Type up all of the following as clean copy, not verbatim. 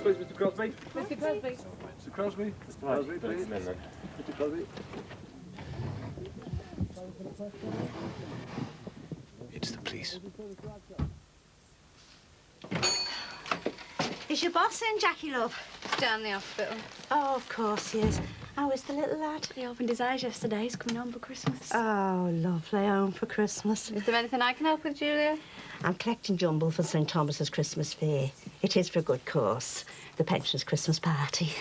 please, Mr. Crosby. Mr. Crosby. Mr. Crosby. Mr. Crosby, please. Mr. Crosby. It's the police. Is your boss in, Jackie, love? Down the hospital. Oh, of course he is. How is the little lad? He opened his eyes yesterday. He's coming home for Christmas. Oh, lovely. Home for Christmas. Is there anything I can help with, Julia? I'm collecting jumble for St Thomas's Christmas fair. It is for a good cause. The pensioners' Christmas party.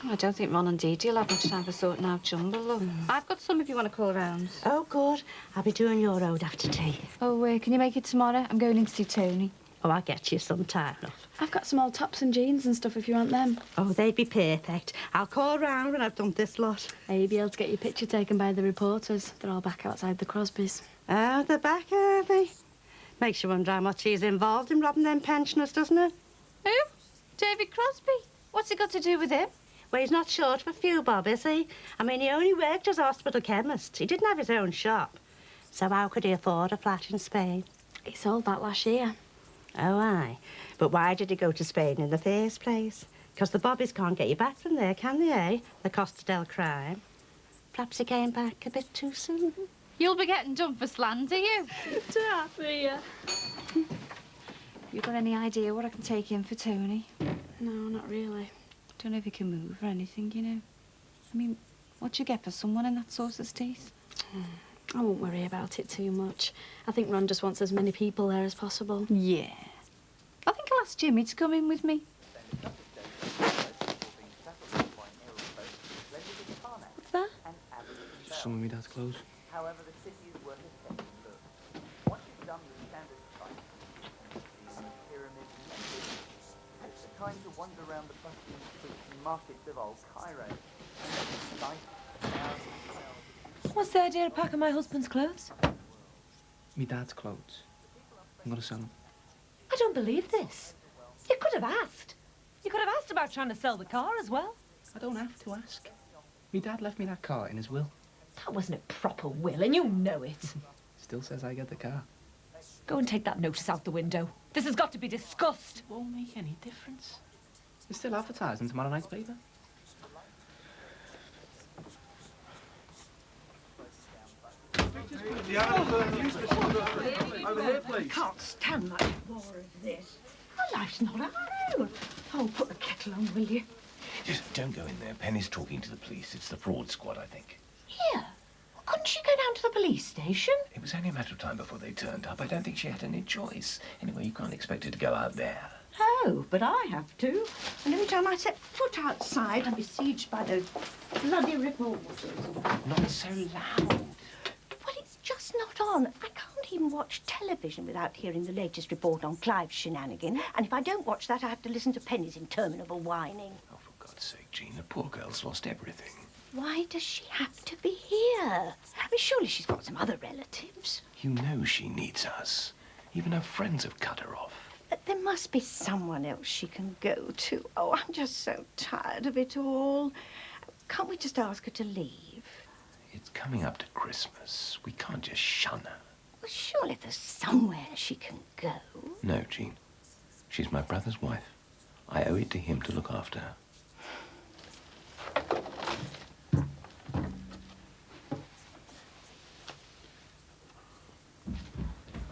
Oh, I don't think Ron and Dee will have much time for sorting out jumble, love. I've got some if you want to call around. Oh, good. I'll be doing your road after tea. Oh, can you make it tomorrow? I'm going in to see Tony. Oh, I'll get you some time, love. I've got some old tops and jeans and stuff if you want them. Oh, they'd be perfect. I'll call round when I've done this lot. You'll be able to get your picture taken by the reporters. They're all back outside the Crosbys. Oh, they're back, are they? Makes you wonder how much he's involved in robbing them pensioners, doesn't it? Who? David Crosby? What's it got to do with him? Well, he's not short of a few bob, is he? I mean, he only worked as hospital chemist. He didn't have his own shop. So how could he afford a flat in Spain? He sold that last year. Oh, aye. But why did he go to Spain in the first place? Because the bobbies can't get you back from there, can they, eh? The Costa del Crime. Perhaps he came back a bit too soon. You'll be getting done for slander, you. Yeah. You got any idea what I can take in for Tony? No, not really. Don't know if he can move or anything, you know. I mean, what'd you get for someone in that sort of state? I won't worry about it too much. I think Ron just wants as many people there as possible. Yeah. I think I'll ask Jimmy to come in with me. What's that? Some of me dad's clothes. However, the city is worth a taking a look. Once you've done the standard sites, these pyramids and necklaces, take the time to wander around the bustling streets and markets of old Cairo. And then sight the thousands of miles. What's the idea of packing my husband's clothes? Me dad's clothes. I'm gonna sell them. I don't believe this. You could have asked. You could have asked about trying to sell the car as well. I don't have to ask. Me dad left me that car in his will. That wasn't a proper will, and you know it. Still says I get the car. Go and take that notice out the window. This has got to be discussed. It won't make any difference. It's still advertising tomorrow night's paper. Over here, please. I can't stand much more of this. My life's not our own. Oh, put the kettle on, will you? Just don't go in there. Penny's talking to the police. It's the fraud squad, I think. Here? Couldn't she go down to the police station? It was only a matter of time before they turned up. I don't think she had any choice. Anyway, you can't expect her to go out there. Oh, but I have to. And every time I set foot outside, I'm besieged by those bloody reporters. Not so loud. Well, it's just not on. I can't even watch television without hearing the latest report on Clive's shenanigan. And if I don't watch that, I have to listen to Penny's interminable whining. Oh, for God's sake, Jean, the poor girl's lost everything. Why does she have to be here? I mean, surely she's got some other relatives. You know she needs us. Even her friends have cut her off. But there must be someone else she can go to. Oh, I'm just so tired of it all. Can't we just ask her to leave? It's coming up to Christmas. We can't just shun her. Well, surely there's somewhere she can go. No, Jean. She's my brother's wife. I owe it to him to look after her.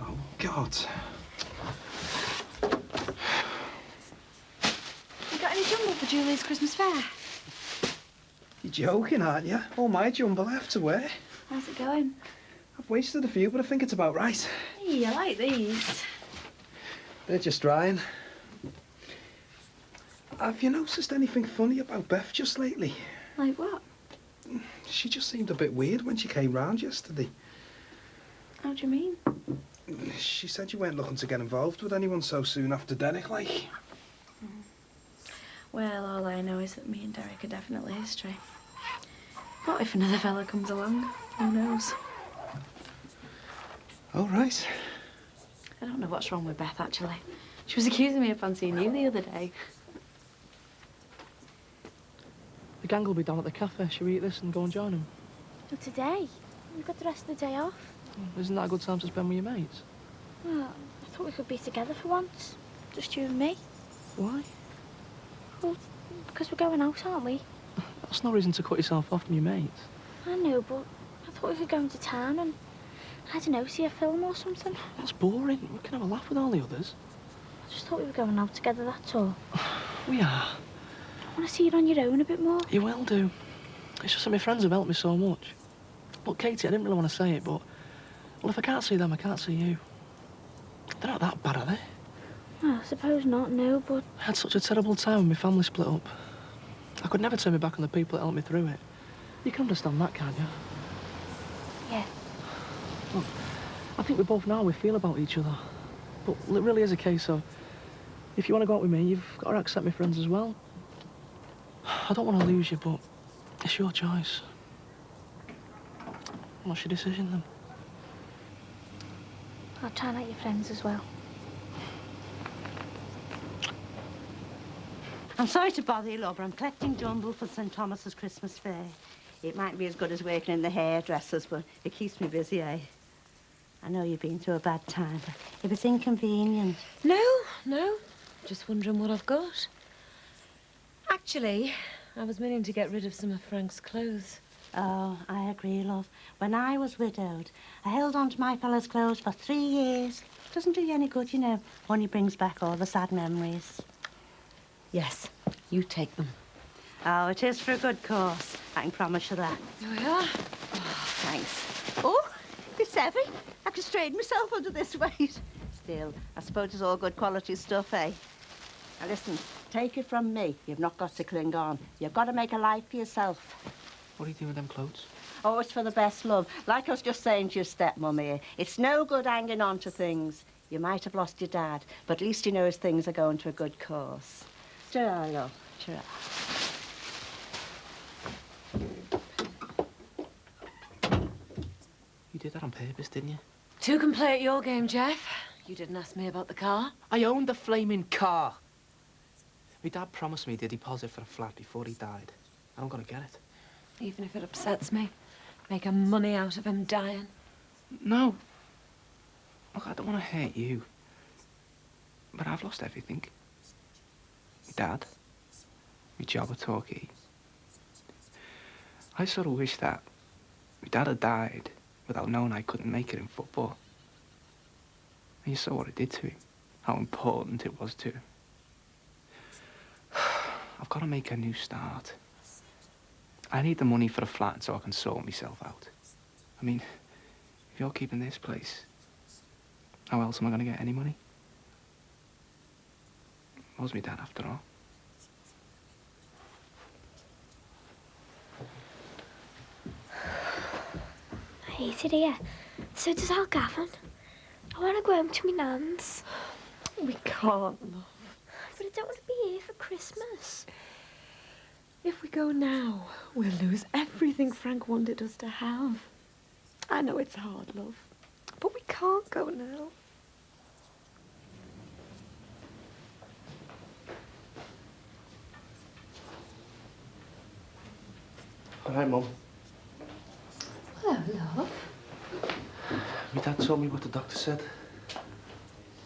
Oh, God. You got any jumble for Julie's Christmas fair? You're joking, aren't you? All my jumble I have to wear. How's it going? I've wasted a few, but I think it's about right. Hey, I like these. They're just drying. Have you noticed anything funny about Beth just lately? Like what? She just seemed a bit weird when she came round yesterday. How do you mean? She said you weren't looking to get involved with anyone so soon after Derek, like. Well, all I know is that me and Derek are definitely history. What if another fella comes along? Who knows? All right. I don't know what's wrong with Beth, actually. She was accusing me of fancying you the other day. The gang will be down at the cafe. Shall we eat this and go and join them? Not today. We've got the rest of the day off. Isn't that a good time to spend with your mates? Well, I thought we could be together for once. Just you and me. Why? Well, because we're going out, aren't we? That's no reason to cut yourself off from your mates. I know, but I thought we were going to town and, I don't know, see a film or something. That's boring. We can have a laugh with all the others. I just thought we were going out together, that's all. We are. I want to see you on your own a bit more. You will do. It's just that my friends have helped me so much. Look, Katie, I didn't really want to say it, but... Well, if I can't see them, I can't see you. They're not that bad, are they? Well, I suppose not, no, but... I had such a terrible time when my family split up. I could never turn my back on the people that helped me through it. You can understand that, can't you? Yeah. Look, I think we both know how we feel about each other. But it really is a case of... If you want to go out with me, you've got to accept my friends as well. I don't want to lose you, but it's your choice. What's your decision, then? I'll try and like your friends as well. I'm sorry to bother you, love, but I'm collecting jumble for St. Thomas's Christmas fair. It might be as good as working in the hairdressers, but it keeps me busy, eh? I know you've been through a bad time, but if it's inconvenient... No. Just wondering what I've got. Actually, I was meaning to get rid of some of Frank's clothes. Oh, I agree, love. When I was widowed, I held on to my fella's clothes for 3 years. Doesn't do you any good, you know. Only brings back all the sad memories. Yes, you take them. Oh, it is for a good cause. I can promise you that. Here we are. Oh, thanks. Oh, it's heavy. I can straighten myself under this weight. Still, I suppose it's all good quality stuff, eh? Now, listen, take it from me. You've not got to cling on. You've got to make a life for yourself. What are you doing with them clothes? Oh, it's for the best, love. Like I was just saying to your stepmum here, it's no good hanging on to things. You might have lost your dad, but at least you know his things are going to a good cause. Ta-ra, love. Ta-ra. You did that on purpose, didn't you? Two can play at your game, Jeff. You didn't ask me about the car. I owned the flaming car. My dad promised me the deposit for a flat before he died. I'm gonna get it. Even if it upsets me. Making money out of him dying. No. Look, I don't want to hurt you. But I've lost everything. My dad. My job at Torquay. I sort of wish that my dad had died without knowing I couldn't make it in football. And you saw what it did to him. How important it was to him. I've got to make a new start. I need the money for a flat so I can sort myself out. I mean, if you're keeping this place, how else am I going to get any money? It was my dad, after all. I hate it here. So does Al Gavin. I want to go home to my nan's. We can't, love. But I don't want to be here for Christmas. If we go now, we'll lose everything Frank wanted us to have. I know it's hard, love, but we can't go now. All right, Mum. Hello, love. My dad told me what the doctor said.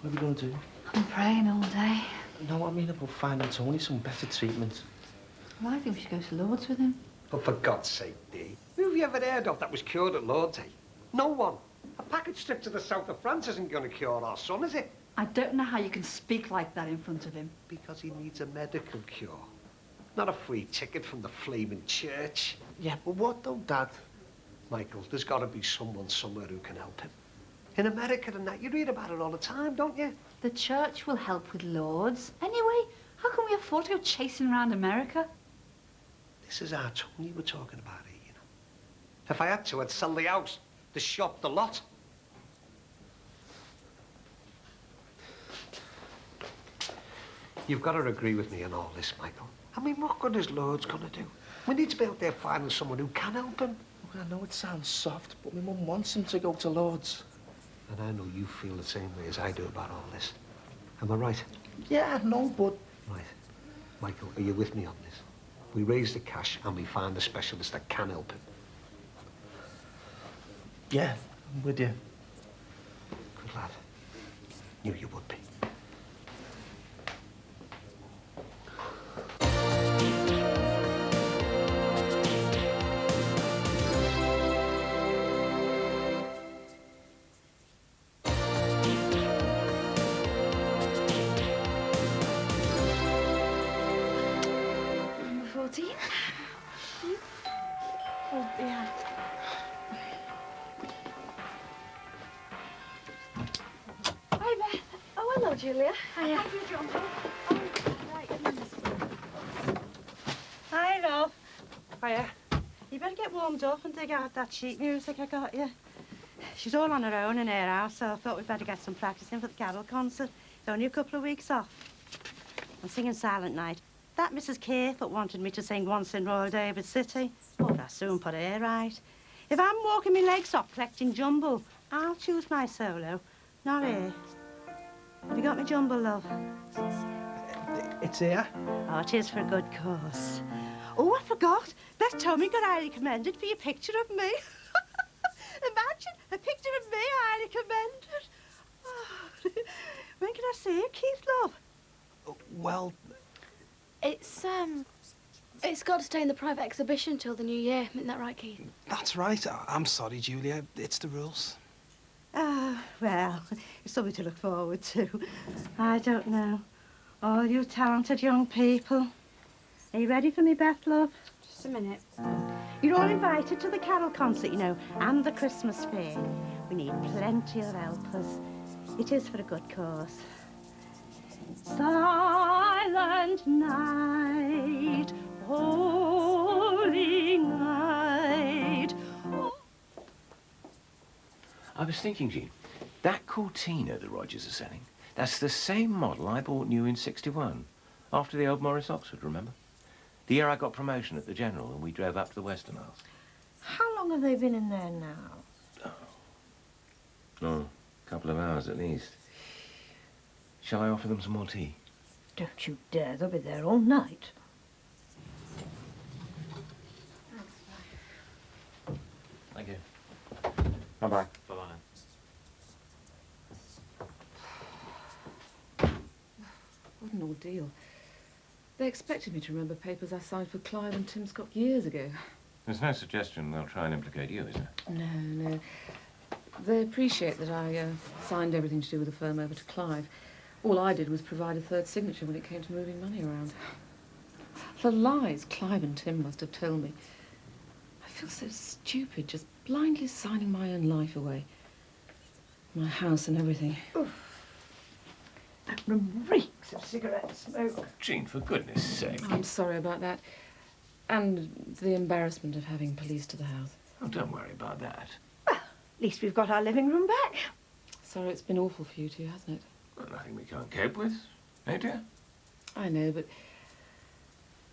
What are we going to do? I'm praying all day. No, I mean about finding Tony some better treatment. Well, I think we should go to Lord's with him. But for God's sake, Dee, who have you ever heard of that was cured at Lord's, eh? No one. A package trip to the south of France isn't going to cure our son, is it? I don't know how you can speak like that in front of him. Because he needs a medical cure. Not a free ticket from the flaming church. Yeah, but what though, Dad? Michael, there's got to be someone somewhere who can help him. In America and that, you read about it all the time, don't you? The church will help with Lord's. Anyway, how can we afford to go chasing around America? This is our Tony we're talking about here, you know. If I had to, I'd sell the house, the shop, the lot. You've got to agree with me on all this, Michael. I mean, what good is Lord's gonna do? We need to be out there finding someone who can help him. Look, I know it sounds soft, but my mum wants him to go to Lord's. And I know you feel the same way as I do about all this. Am I right? Yeah, no, but... Right. Michael, are you with me on this? We raise the cash and we find a specialist that can help him. Yeah, I'm with you. Good lad. Knew you would be. 14. Oh, yeah. Hi, Beth. Oh, hello, Julia. Hiya. Hi, love. Hiya. You better get warmed up and dig out that sheet music I got you. She's all on her own in her house, so I thought we'd better get some practice in for the carol concert. It's only a couple of weeks off. I'm singing Silent Night. That Mrs. Cathcart wanted me to sing Once in Royal David City. But I soon put her right. If I'm walking my legs off collecting jumble, I'll choose my solo, not her. Have you got me jumble, love? It's here. Oh, it is for a good cause. Oh, I forgot. Beth told me got highly commended for your picture of me. Imagine a picture of me highly commended. Oh. When can I see it, Keith, love? Well, It's got to stay in the private exhibition till the new year. Isn't that right, Keith? that's right. I'm sorry, Julia. It's the rules. Ah, well, it's something to look forward to. I don't know. All you talented young people. Are you ready for me, Beth, love? Just a minute. You're all invited to the carol concert, you know, and the Christmas fair. We need plenty of helpers. It is for a good cause. Silent night, holy night. I was thinking, Jean, that Cortina the Rogers are selling, that's the same model I bought new in '61, after the old Morris Oxford, remember? The year I got promotion at the General and we drove up to the Western Isles. How long have they been in there now? Oh, a couple of hours at least. Shall I offer them some more tea? Don't you dare, they'll be there all night. Thank you. Bye-bye. Bye-bye. What an ordeal. They expected me to remember papers I signed for Clive and Tim Scott years ago. There's no suggestion they'll try and implicate you, is there? No. They appreciate that I signed everything to do with the firm over to Clive. All I did was provide a third signature when it came to moving money around. The lies Clive and Tim must have told me. I feel so stupid, just blindly signing my own life away. My house and everything. That room reeks of cigarette smoke. Jean, for goodness sake. I'm sorry about that. And the embarrassment of having police to the house. Oh, don't worry about that. Well, at least we've got our living room back. Sorry, it's been awful for you two, hasn't it? Well, nothing we can't cope with, eh, dear? I know, but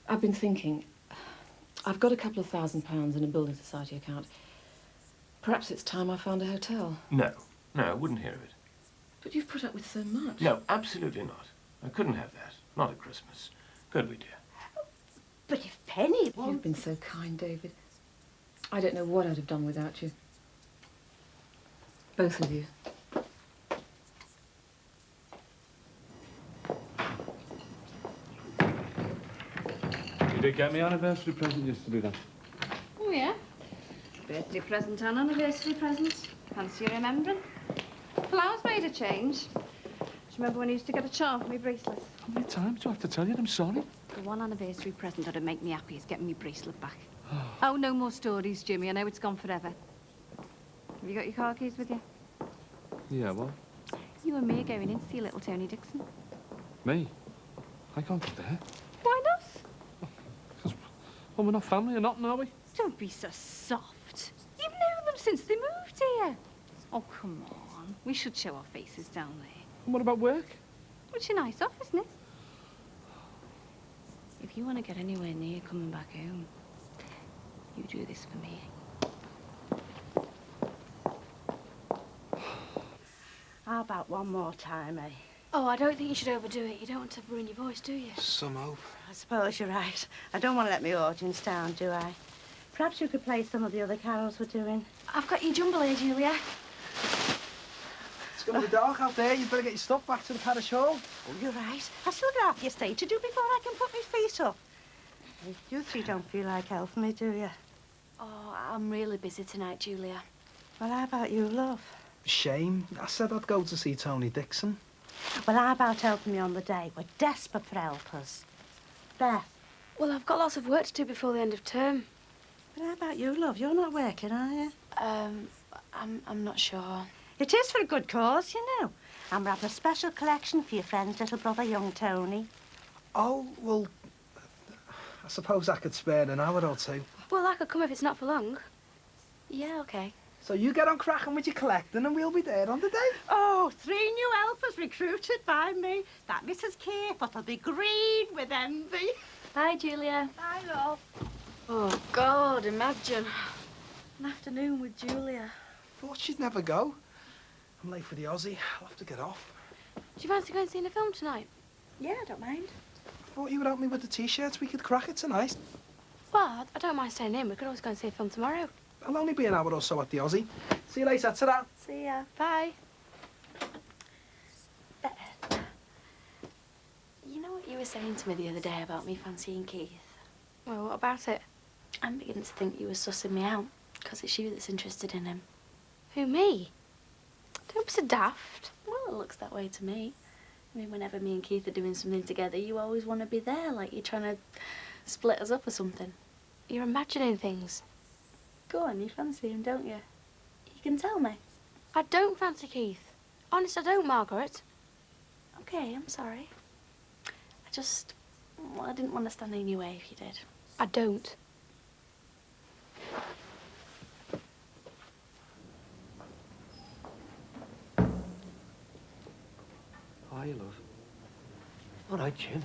I've been thinking. I've got a couple of £1,000 in a building society account. Perhaps it's time I found a hotel. No, I wouldn't hear of it. But you've put up with so much. No, absolutely not. I couldn't have that. Not at Christmas. Could we, dear? But if Penny... You've been so kind, David. I don't know what I'd have done without you. Both of you. You did get me an anniversary present yesterday, then? Oh, yeah? Birthday present and anniversary present. Fancy you remembering? Flowers made a change. Do you remember when I used to get a charm for my bracelet? How many times do I have to tell you I'm sorry? The one anniversary present that'd make me happy is getting my bracelet back. Oh, no more stories, Jimmy. I know it's gone forever. Have you got your car keys with you? Yeah, well, You and me are going in to see little Tony Dixon. me? I can't get there. Why not? Well, we're not family or nothing, are we? Don't be so soft. You've known them since they moved here. Oh, come on. We should show our faces down there. And what about work? It's a nice office, isn't it? If you want to get anywhere near coming back home, you do this for me. How about one more time, eh? Oh, I don't think you should overdo it. You don't want to ruin your voice, do you? Some hope. I suppose you're right. I don't want to let my audience down, do I? Perhaps you could play some of the other carols we're doing. I've got your jumble here, Julia. It's going to be dark out there. You'd better get your stuff back to the parish hall. Oh, you're right. I've still got half your estate to do before I can put my feet up. You three don't feel like helping me, do you? Oh, I'm really busy tonight, Julia. Well, how about you, love? Shame. I said I'd go to see Tony Dixon. Well, how about helping me on the day? We're desperate for helpers. Beth, Well, I've got lots of work to do before the end of term. But how about you, love? You're not working, are you? I'm not sure. It is for a good cause, you know. I'm having a special collection for your friend's little brother, young Tony. Oh, well, I suppose I could spare an hour or two. Well, I could come if it's not for long. Yeah, okay. So you get on cracking with your collecting and we'll be there on the day. Oh, 3 new helpers recruited by me. That Mrs. Careful will be green with envy. Bye, Julia. Bye, love. Oh, God, imagine. An afternoon with Julia. Thought she'd never go. I'm late for the Aussie. I'll have to get off. Do you fancy going and seeing a film tonight? Yeah, I don't mind. I thought you would help me with the T-shirts. We could crack it tonight. Well, I don't mind staying in. We could always go and see a film tomorrow. I'll only be an hour or so at the Aussie. See you later. Ta-ra. See ya. Bye. You know what you were saying to me the other day about me fancying Keith? Well, what about it? I'm beginning to think you were sussing me out, because it's you that's interested in him. Who, me? Don't be so daft. Well, it looks that way to me. I mean, whenever me and Keith are doing something together, you always want to be there, like you're trying to split us up or something. You're imagining things. Go on, you fancy him, don't you? You can tell me. I don't fancy Keith. Honest, I don't, Margaret. Okay, I'm sorry. Well, I didn't want to stand in your way if you did. I don't. Hi, love. All right, Jim.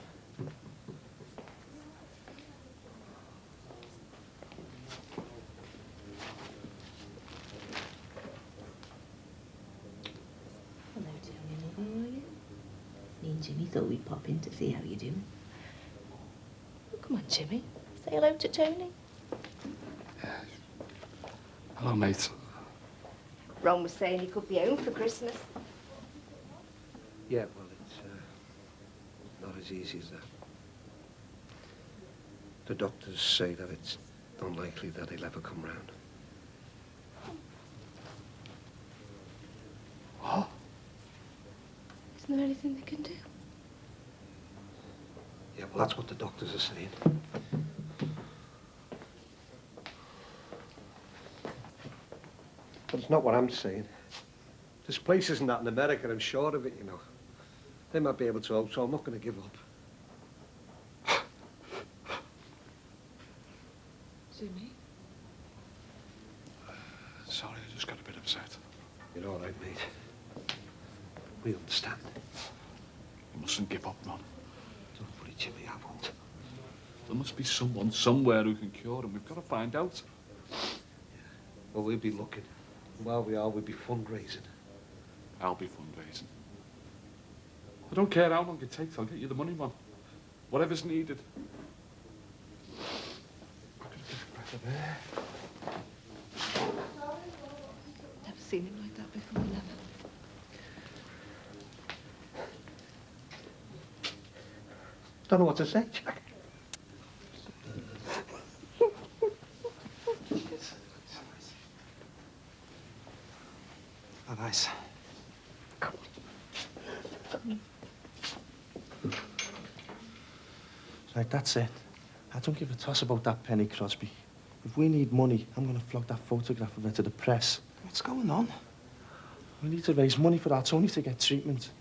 Hello, Tony, love, how are you? Me and Jimmy thought we'd pop in to see how you're doing. Oh, come on, Jimmy. Say hello to Tony. Hello, mate. Ron was saying he could be home for Christmas. Yeah, well, it's not as easy as that. The doctors say that it's unlikely that he'll ever come round. What? Isn't there anything they can do? Yeah, well, that's what the doctors are saying. But it's not what I'm saying. This place isn't that in America, I'm sure of it, you know. They might be able to help, so I'm not going to give up. Jimmy? Sorry, I just got a bit upset. You're all right, mate. We understand. You mustn't give up, Ron. Don't worry, Jimmy, I won't. There must be someone somewhere who can cure him. We've got to find out. Well, we'll be looking. While we are, we'll be fundraising. I'll be fundraising. I don't care how long it takes. I'll get you the money, man. Whatever's needed. I've got to take a breath of air. Never seen him like that before, never. Don't know what to say, Jack. Oh, nice. Right, that's it. I don't give a toss about that Penny Crosby. If we need money, I'm going to flog that photograph of her to the press. What's going on? We need to raise money for our Tony to get treatment.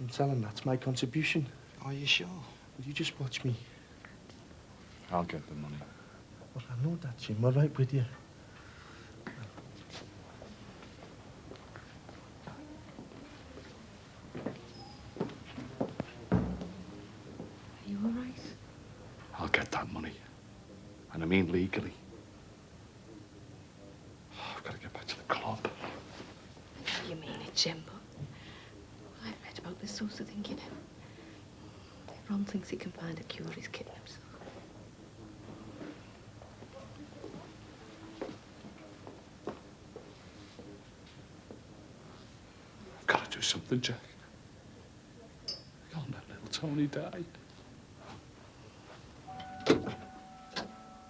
I'm telling that's my contribution. Are you sure? Will you just watch me? I'll get the money. Look, I know that, Jim. All right with you. Are you all right? I'll get that money. And I mean legally. I've got to get back to the club. You mean it, Jim, but I've read about this sort of thing, you know. If Ron thinks he can find a cure, he's kidding himself. I've got to do something, Jack. I can't let little Tony die.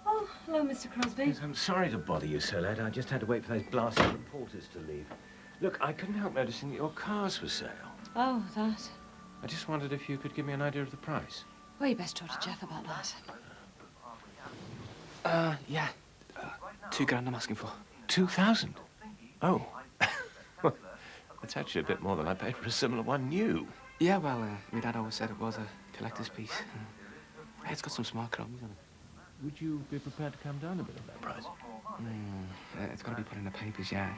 Oh, hello, Mr. Crosby. Yes, I'm sorry to bother you so late. I just had to wait for those blasted reporters to leave. Look, I couldn't help noticing that your car's for sale. Oh, that. I just wondered if you could give me an idea of the price. Well, you best talk to Jeff about that. Yeah. 2 grand I'm asking for. 2,000? Oh. That's actually a bit more than I paid for a similar one new. Yeah, well, my dad always said it was a collector's piece. It's got some smart chromies on it. Would you be prepared to come down a bit on that price? It's got to be put in the papers, yeah.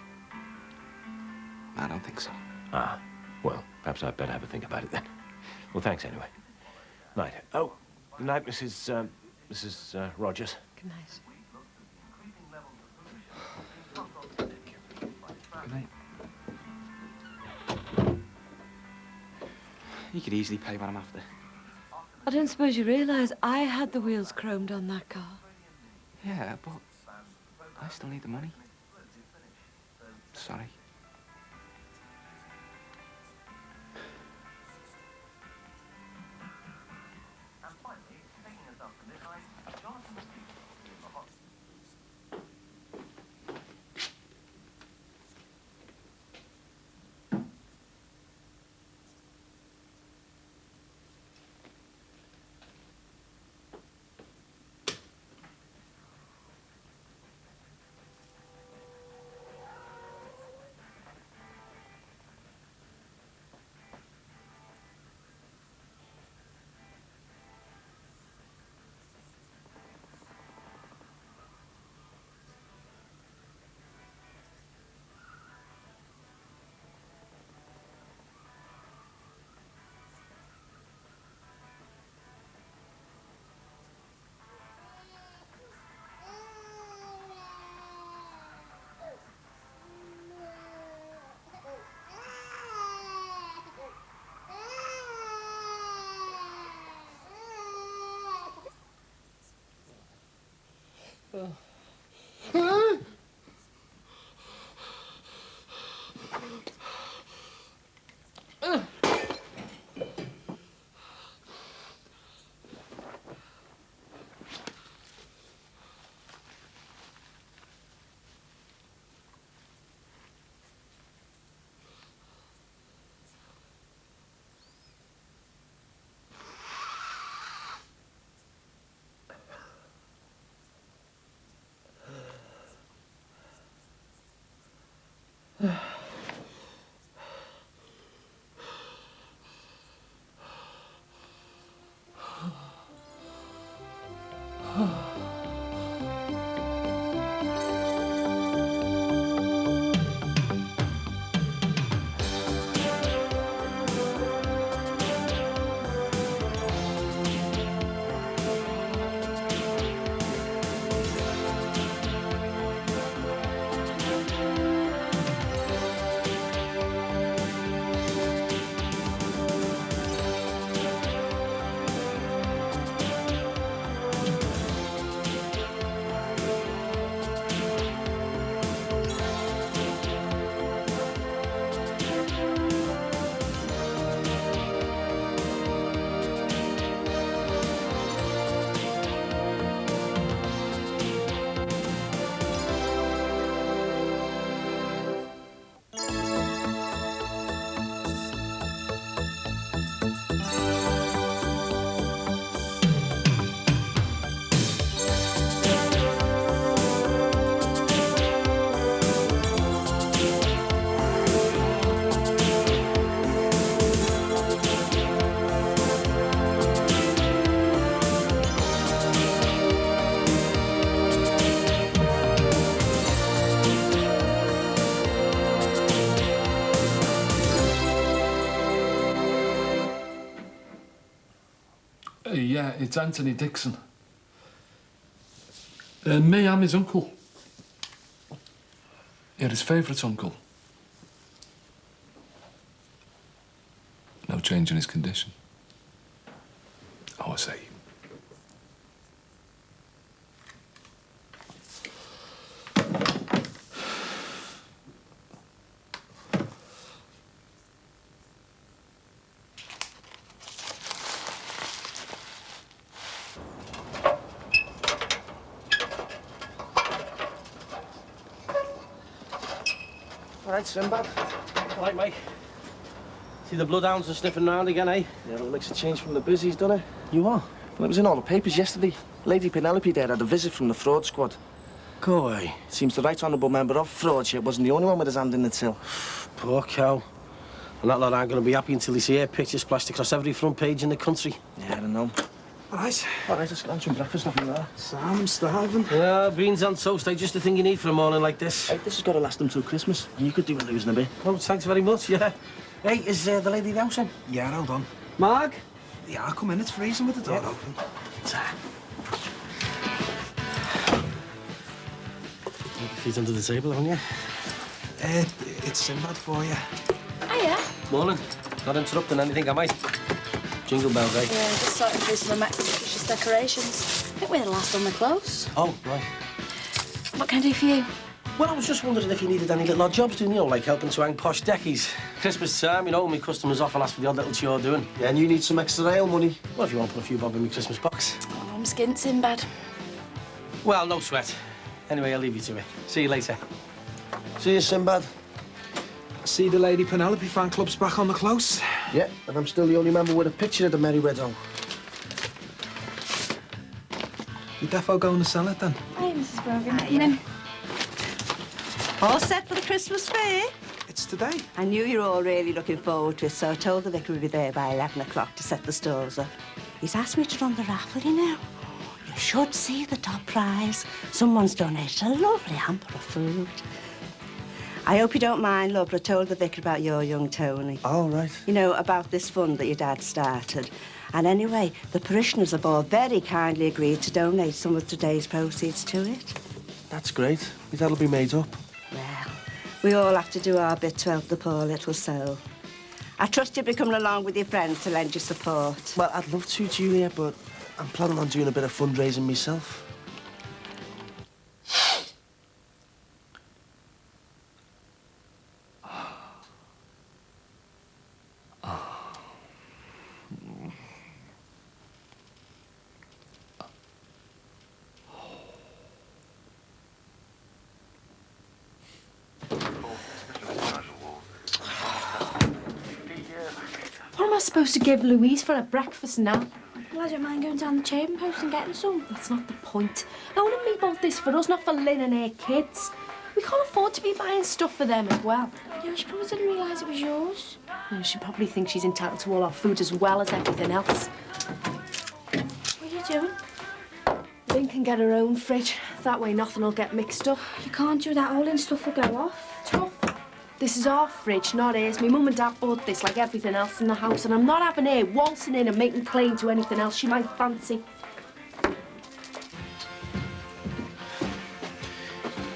I don't think so. Ah, well, perhaps I'd better have a think about it then. Well, thanks anyway. Night. Oh, good night, Mrs. Rogers. Good night. Good night. You could easily pay what I'm after. I don't suppose you realise I had the wheels chromed on that car. Yeah, but I still need the money. Sorry. Yeah, it's Anthony Dixon. Me, I'm his uncle. You're his favourite uncle. No change in his condition. Oh, I see. All right, Sinbad. All right, mate. See, the bloodhounds are sniffing round again, eh? Yeah, well, it makes a change from the busies, doesn't it? You are? Well, it was in all the papers yesterday. Lady Penelope there had a visit from the fraud squad. Go away. Seems the right honourable member of Fraudship wasn't the only one with his hand in the till. Poor cow. And that lot aren't going to be happy until they see her picture splashed across every front page in the country. Yeah, I don't know. All right, let's go and some breakfast, nothing there. Sam, I'm starving. Yeah, beans on toast, just the thing you need for a morning like this. Hey, this has got to last them till Christmas, and you could do with losing a bit. Oh, thanks very much, yeah. Hey, is the lady in the house in? Yeah, hold on. Marg? Yeah, I'll come in. It's freezing with the door open. Feet under the table, haven't you? It's Sinbad for you. Hiya. Morning. Not interrupting anything, am I? Jingle bells, eh? Yeah, just sorting through some of Max's Christmas decorations. I think we're the last on the close. Oh, right. What can I do for you? Well, I was just wondering if you needed any little odd jobs doing, like helping to hang posh deckies. Christmas time, my customers often ask for the odd little chore doing. Yeah, and you need some extra ale money. Well, if you want to put a few bob in my Christmas box. Oh, I'm skint, Sinbad. Well, no sweat. Anyway, I'll leave you to it. See you later. See you, Sinbad. I see the Lady Penelope fan club's back on the close. Yeah, and I'm still the only member with a picture of the Merry Widow. You defo going to sell it, then? Hi, Mrs. Brogan. Come in. All set for the Christmas fair? It's today. I knew you were all really looking forward to it, so I told the vicar we'd be there by 11 o'clock to set the stalls up. He's asked me to run the raffle, you know. You should see the top prize. Someone's donated a lovely hamper of food. I hope you don't mind, love, but I told the vicar about your young Tony. Oh, right. You know, about this fund that your dad started. And anyway, the parishioners have all very kindly agreed to donate some of today's proceeds to it. That's great. That'll be made up. Well, we all have to do our bit to help the poor little soul. I trust you'll be coming along with your friends to lend your support. Well, I'd love to, Julia, but I'm planning on doing a bit of fundraising myself. What am I supposed to give Louise for her breakfast now? Well, I don't mind going down the Chatham Post and getting some. That's not the point. I want to make all this for us, not for Lynn and her kids. We can't afford to be buying stuff for them as well. Yeah, she probably didn't realise it was yours. Yeah, she probably thinks she's entitled to all our food as well as everything else. What are you doing? Lynn can get her own fridge. That way nothing will get mixed up. You can't do that. All in stuff will go off. Tough. This is our fridge, not hers. My mum and dad bought this like everything else in the house, and I'm not having her waltzing in and making claim to anything else she might fancy.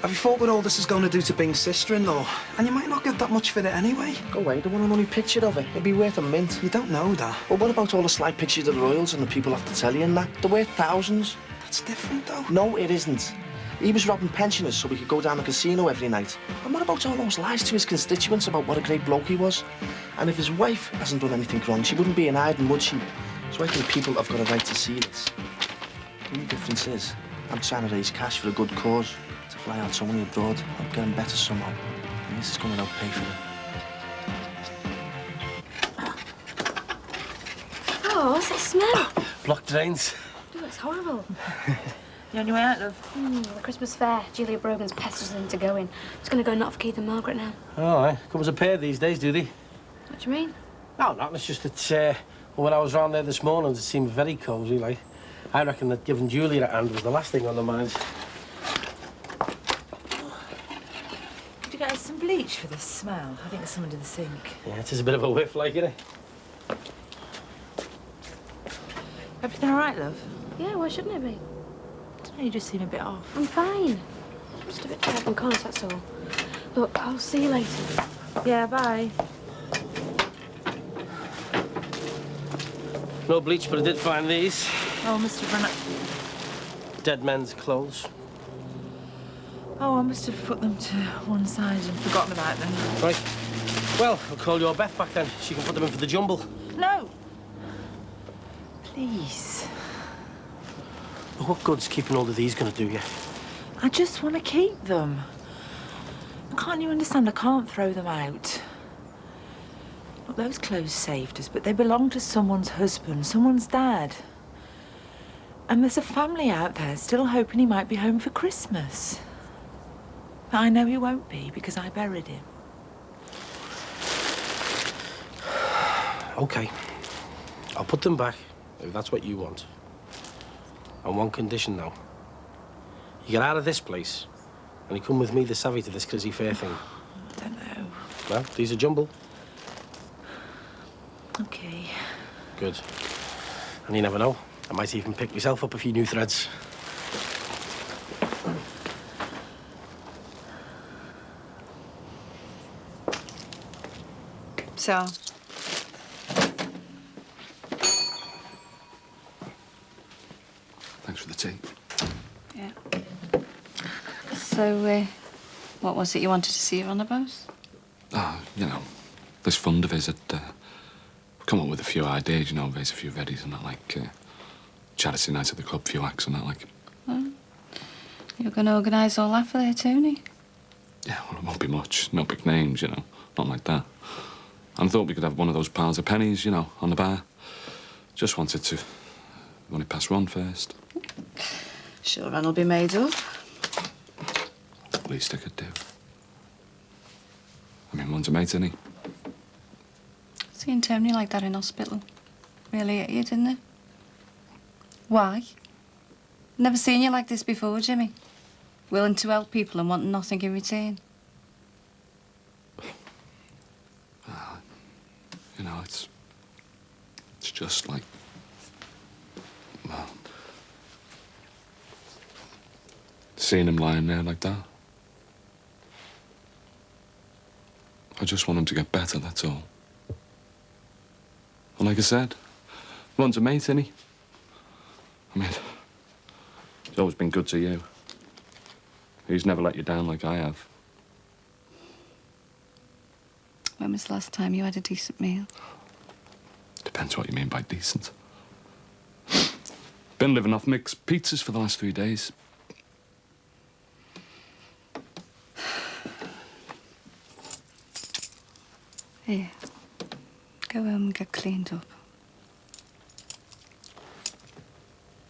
Have you thought what all this is going to do to Bing's sister-in-law? And you might not get that much for it anyway. Go away, the one and only picture of it. It'd be worth a mint. You don't know that. Well, what about all the slight pictures of the royals and the people off the telly and that? They're worth thousands. That's different, though. No, it isn't. He was robbing pensioners so we could go down the casino every night. And what about all those lies to his constituents about what a great bloke he was? And if his wife hasn't done anything wrong, she wouldn't be an hiding, would she? So I think people have got a right to see this. The only difference is, I'm trying to raise cash for a good cause. To fly out so many abroad, I'm getting better somehow. And this is going to help pay for it. Oh, what's that smell? Blocked drains. Oh, it's horrible. You on your way out, love? The Christmas fair. Julia Brogan's pestered us into going. Just going to go knock for Keith and Margaret now. All right. Come as a pair these days, do they? What do you mean? No, not. It's just that well, when I was round there this morning, it seemed very cosy, like. I reckon that giving Julia a hand was the last thing on the mind. Could you get us some bleach for this smell? I think there's some under the sink. Yeah, it is a bit of a whiff, like, isn't it? Everything all right, love? Yeah, why shouldn't it be? You just seem a bit off. I'm fine. Just a bit tired from colours, that's all. Look, I'll see you later. Yeah, bye. No bleach, but I did find these. Oh, must have run up. Dead men's clothes. Oh, I must have put them to one side and forgotten about them. Right. Well, I'll call your Beth back then. She can put them in for the jumble. No. Please. What good's keeping all of these going to do you? I just want to keep them. Can't you understand? I can't throw them out. Look, those clothes saved us, but they belong to someone's husband, someone's dad. And there's a family out there still hoping he might be home for Christmas. But I know he won't be because I buried him. OK. I'll put them back, if that's what you want. On one condition, though. You get out of this place, and you come with me, the savvy, to this Crizzy Fair thing. I don't know. Well, these are jumble. OK. Good. And you never know. I might even pick myself up a few new threads. So? Thanks for the tea. Yeah. So, what was it you wanted to see her on about? Ah, you know, this fund of his had come up with a few ideas, you know, raise a few veddies and that, like charity night at the club, few acts and that, like. Well, you're going to organise all that for their Tony? Yeah, well, it won't be much. No big names, you know, not like that. And I thought we could have one of those piles of pennies, you know, on the bar. Just wanted to run it past Ron first. Sure, Ron'll be made up. Least I could do. I mean, Ron's a mate, isn't he? Seeing Tony like that in hospital really hit you, didn't it? Why? Never seen you like this before, Jimmy. Willing to help people and wanting nothing in return. You know, it's just like, well, seeing him lying there like that. I just want him to get better, that's all. And like I said, Ron's a mate, isn't he? I mean, he's always been good to you. He's never let you down like I have. When was the last time you had a decent meal? Depends what you mean by decent. Been living off mixed pizzas for the last 3 days. Here, go home and get cleaned up.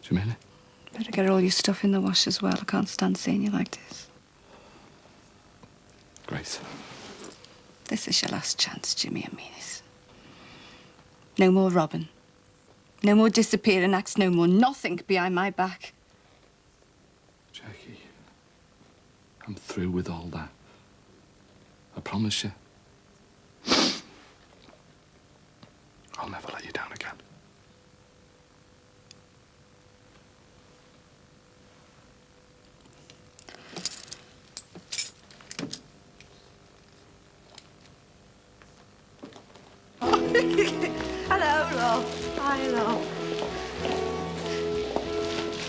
Do you mean it? Better get all your stuff in the wash as well. I can't stand seeing you like this. Great. This is your last chance, Jimmy, I mean it. No more robbing. No more disappearing acts, no more nothing behind my back. Jackie, I'm through with all that. I promise you. I'll never let you down again. Hello, love. Hi, love.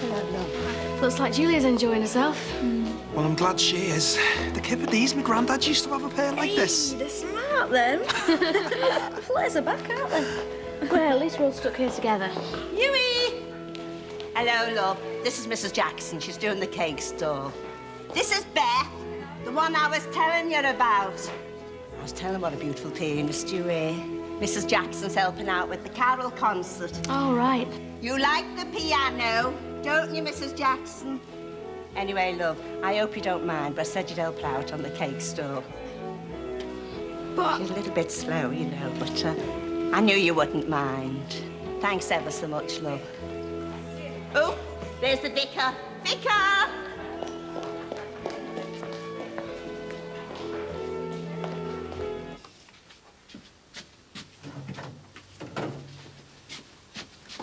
Hello, love. Looks like Julia's enjoying herself. Well, I'm glad she is. The kid with these, my granddad used to have a pair like this. They're smart, then. Flares are back, aren't they? Well, at least we're all stuck here together. Yui! Hello, love. This is Mrs. Jackson. She's doing the cake stall. This is Beth, the one I was telling you about. I was telling what a beautiful pianist you are. Mrs. Jackson's helping out with the carol concert. All right. You like the piano, don't you, Mrs. Jackson? Anyway, love, I hope you don't mind, but I said you'd help out on the cake stall. But she's a little bit slow, you know, but I knew you wouldn't mind. Thanks ever so much, love. Oh, there's the vicar. Vicar!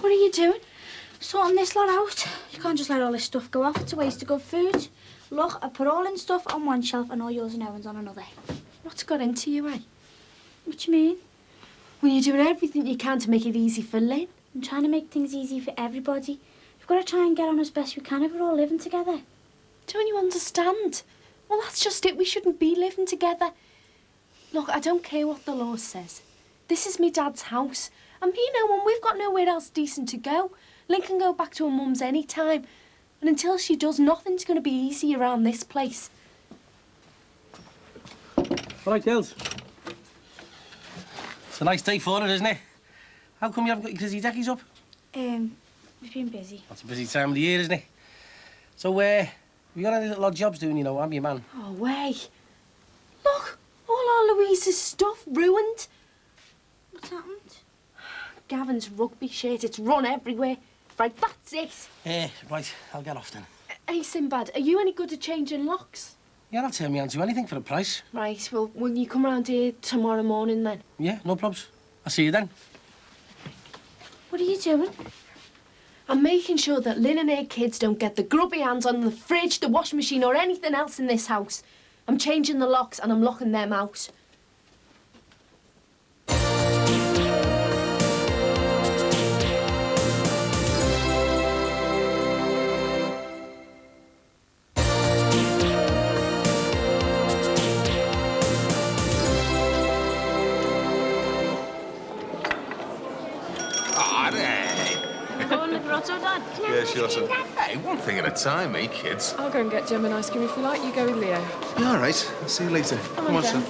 What are you doing? Sorting this lot out? You can't just let all this stuff go off. It's a waste of good food. Look, I put all in stuff on one shelf and all yours and Owen's on another. What's got into you, eh? What do you mean? Well, you're doing everything you can to make it easy for Lynn. I'm trying to make things easy for everybody. We've got to try and get on as best we can if we're all living together. Don't you understand? Well, that's just it. We shouldn't be living together. Look, I don't care what the law says. This is me dad's house. And me and Owen, we've got nowhere else decent to go. Lynn can go back to her mum's any time. And until she does, nothing's going to be easy around this place. All right, girls. It's a nice day for it, isn't it? How come you haven't got your Crizzy deckies up? We've been busy. It's a busy time of the year, isn't it? So, have you got any little odd jobs doing, you know? I'm your man. Oh, way. Look, all our Louise's stuff ruined. What's happened? Gavin's rugby shirt, it's run everywhere. Right, that's it. Right, I'll get off then. Hey, Sinbad, are you any good at changing locks? Yeah, I'll turn me on to anything for a price. Right, well, will you come round here tomorrow morning then? Yeah, no probs. I'll see you then. What are you doing? I'm making sure that Lynn and her kids don't get the grubby hands on the fridge, the washing machine or anything else in this house. I'm changing the locks and I'm locking them out. Yeah, sure, son. Hey, one thing at a time, eh, kids? I'll go and get Jem an ice cream if you like. You go with Leo. Yeah, all right. I'll see you later. Come on, son.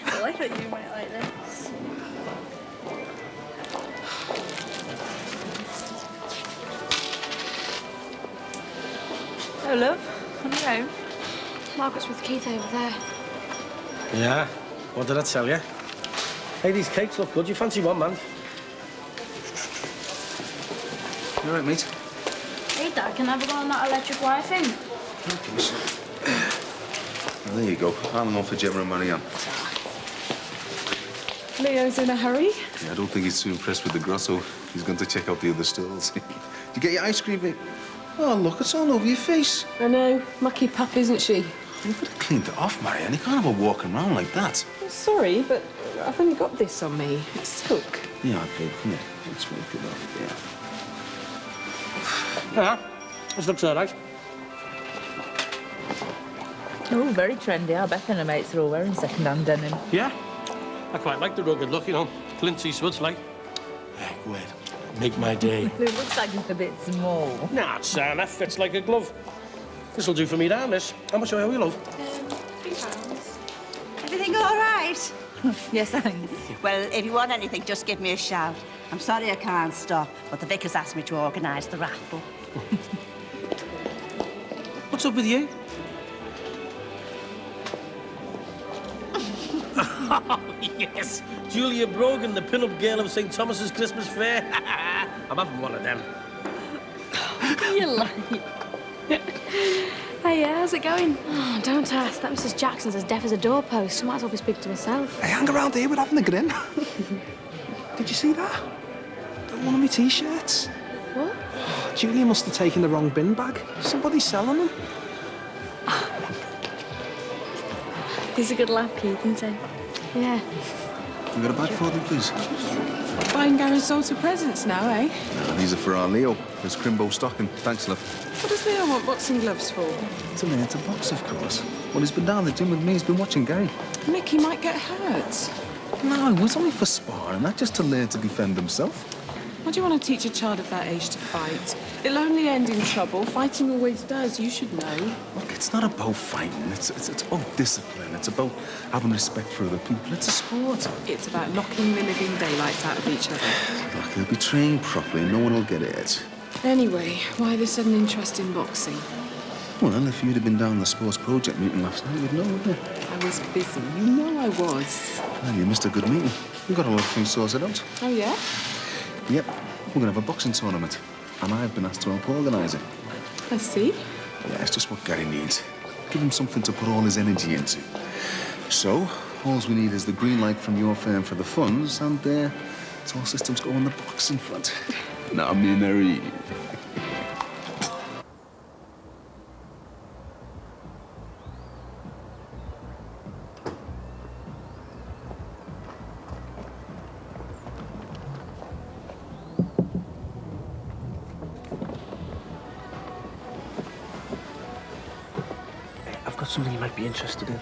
Well, I thought you might like this. Hello, love. On your own? Margaret's with Keith over there. Yeah? What did I tell you? Hey, these cakes look good. You fancy one, man? You all right, mate? Hey, Dad, can I have a go on that electric wire thing? Well, there you go. I'm off for Gemma and Marianne. Leo's in a hurry. Yeah, I don't think he's too impressed with the grotto. He's going to check out the other stalls. Did you get your ice cream, babe? Oh, look, it's all over your face. I know. Mucky pup, isn't she? You could have cleaned it off, Marianne. You can't have her walking around like that. Oh, sorry, but I've only got this on me. It's silk. Yeah, babe, come here. Let's make it up, yeah. Yeah, this looks all right. Oh, very trendy. I bet her mates are all wearing second-hand denim. Yeah? I quite like the rugged look, you know. Clint Eastwood's like. Yeah, go ahead. Make my day. It looks like it's a bit small. Nah, it's enough. Fits like a glove. This'll do for me down, miss. How much owe you, love? £3. Everything all right? Yes, thanks. Well, if you want anything, just give me a shout. I'm sorry I can't stop, but the vicar's asked me to organise the raffle. What's up with you? Oh, yes. Julia Brogan, the pin-up girl of St. Thomas's Christmas Fair. I'm having one of them. You lie. Hey, how's it going? Oh, don't ask. That Mrs. Jackson's as deaf as a doorpost. I might as well be speaking to myself. Hey, hang around here with having a grin. Did you see that? One of my T-shirts. What? Oh, Julia must have taken the wrong bin bag. Somebody's selling them. He's a good laugh, Keith, isn't he? Yeah. You got a bag for them, please? Buying Gary's salted presents now, eh? No, these are for our Leo. There's Crimbo stocking. Thanks, love. What does Leo want boxing gloves for? To learn to box, of course. Well, he's been down the gym with me. He's been watching Gary. Mickey might get hurt. No, it was only for sparring, not just to learn to defend himself. Why do you want to teach a child of that age to fight? It'll only end in trouble. Fighting always does. You should know. Look, it's not about fighting. It's about discipline. It's about having respect for other people. It's a sport. It's about knocking the living daylights out of each other. Look, they'll be trained properly and no one will get hurt. Anyway, why the sudden interest in boxing? Well, if you'd have been down the sports project meeting last night, you'd know, wouldn't you? I was busy. You know I was. Well, you missed a good meeting. We got a lot of things sorted out. Oh, yeah? Yep. We're going to have a boxing tournament. And I've been asked to help organise it. I see. Yeah, it's just what Gary needs. Give him something to put all his energy into. So, all we need is the green light from your firm for the funds, and it's all systems go on the boxing front. Now, Minari. I've got something you might be interested in.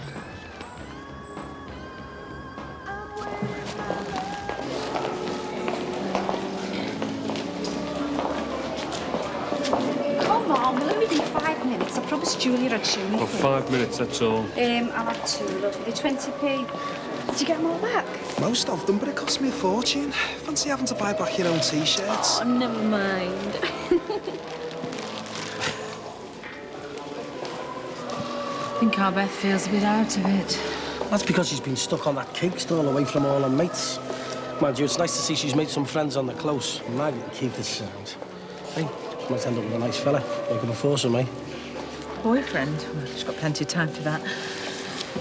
Come on, we'll only be 5 minutes. I promised Julia I'd show you. Well, 5 minutes, that's all. I'll have two, lovely. 20p. Did you get them all back? Most of them, but it cost me a fortune. Fancy having to buy back your own T-shirts. Oh, never mind. I think our Beth feels a bit out of it. That's because she's been stuck on that cake stall away from all her mates. Mind you, it's nice to see she's made some friends on the close. Margaret and Keith is sound. Hey, she might end up with a nice fella. Make her a foursome, eh? Boyfriend? Well, she's got plenty of time for that.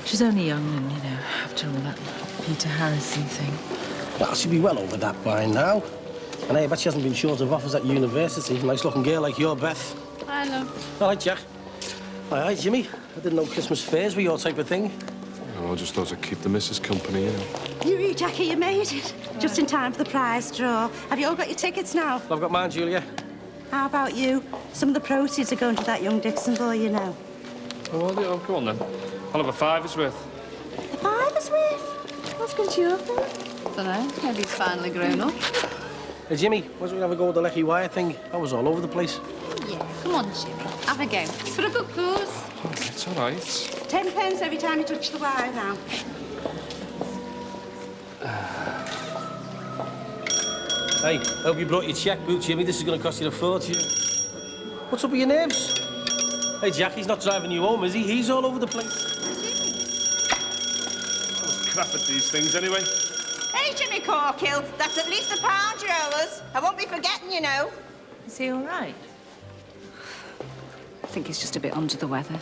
She's only young and, you know, after all that Peter Harrison thing. Well, she'll be well over that by now. And hey, I bet she hasn't been short of offers at university. Nice-looking girl like your Beth. I know. All right, Jack. Aye, Jimmy. I didn't know Christmas fairs were your type of thing. Oh, I just thought I'd keep the missus company, you know. You, Jackie, you made it. Just in time for the prize draw. Have you all got your tickets now? I've got mine, Julia. How about you? Some of the proceeds are going to that young Dixon boy, you know. Oh, go on then. I'll have a fiver's worth. A fiver's worth? What's going to your thing? Dunno. Maybe he's finally grown up. Hey, Jimmy, why don't we have a go with the Lecky Wire thing? I was all over the place. Yeah, come on, Jimmy. Have a go. It's for a good cause. It's all right. 10 pence every time you touch the wire now. Hey, hope you brought your checkbook, Jimmy. This is going to cost you a fortune. What's up with your nerves? Hey, Jack, he's not driving you home, is he? He's all over the place. I was crap at these things anyway. Hey, Jimmy Corkill, that's at least £1 you owe us. I won't be forgetting, you know. Is he all right? I think he's just a bit under the weather.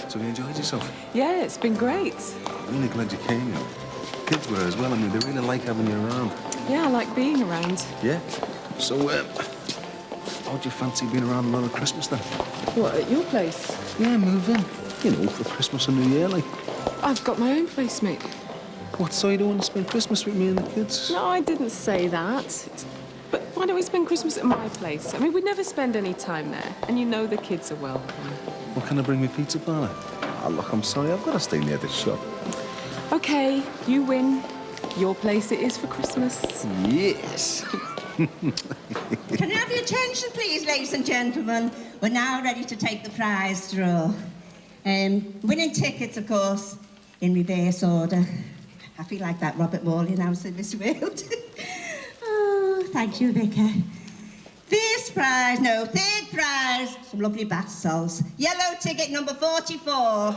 So you enjoyed yourself? Yeah, it's been great. I'm really glad you came, you know. Kids were as well. I mean, they really like having you around. Yeah, I like being around. Yeah? So, how'd you fancy being around another Christmas, then? What, at your place? Yeah, move in. You know, for Christmas and New Year, like. I've got my own place, mate. What, so you don't want to spend Christmas with me and the kids? No, I didn't say that. But why don't we spend Christmas at my place? I mean, we'd never spend any time there. And you know the kids are welcome. Well, can I bring me pizza parlour? Oh, look, I'm sorry. I've got to stay near the shop. OK, you win. Your place it is for Christmas. Yes. Can I have your attention, please, ladies and gentlemen? We're now ready to take the prize draw. Winning tickets, of course, in reverse order. I feel like that Robert Morley announcer in this world. Oh, thank you, Vicar. Third prize, some lovely bath salts. Yellow ticket number 44.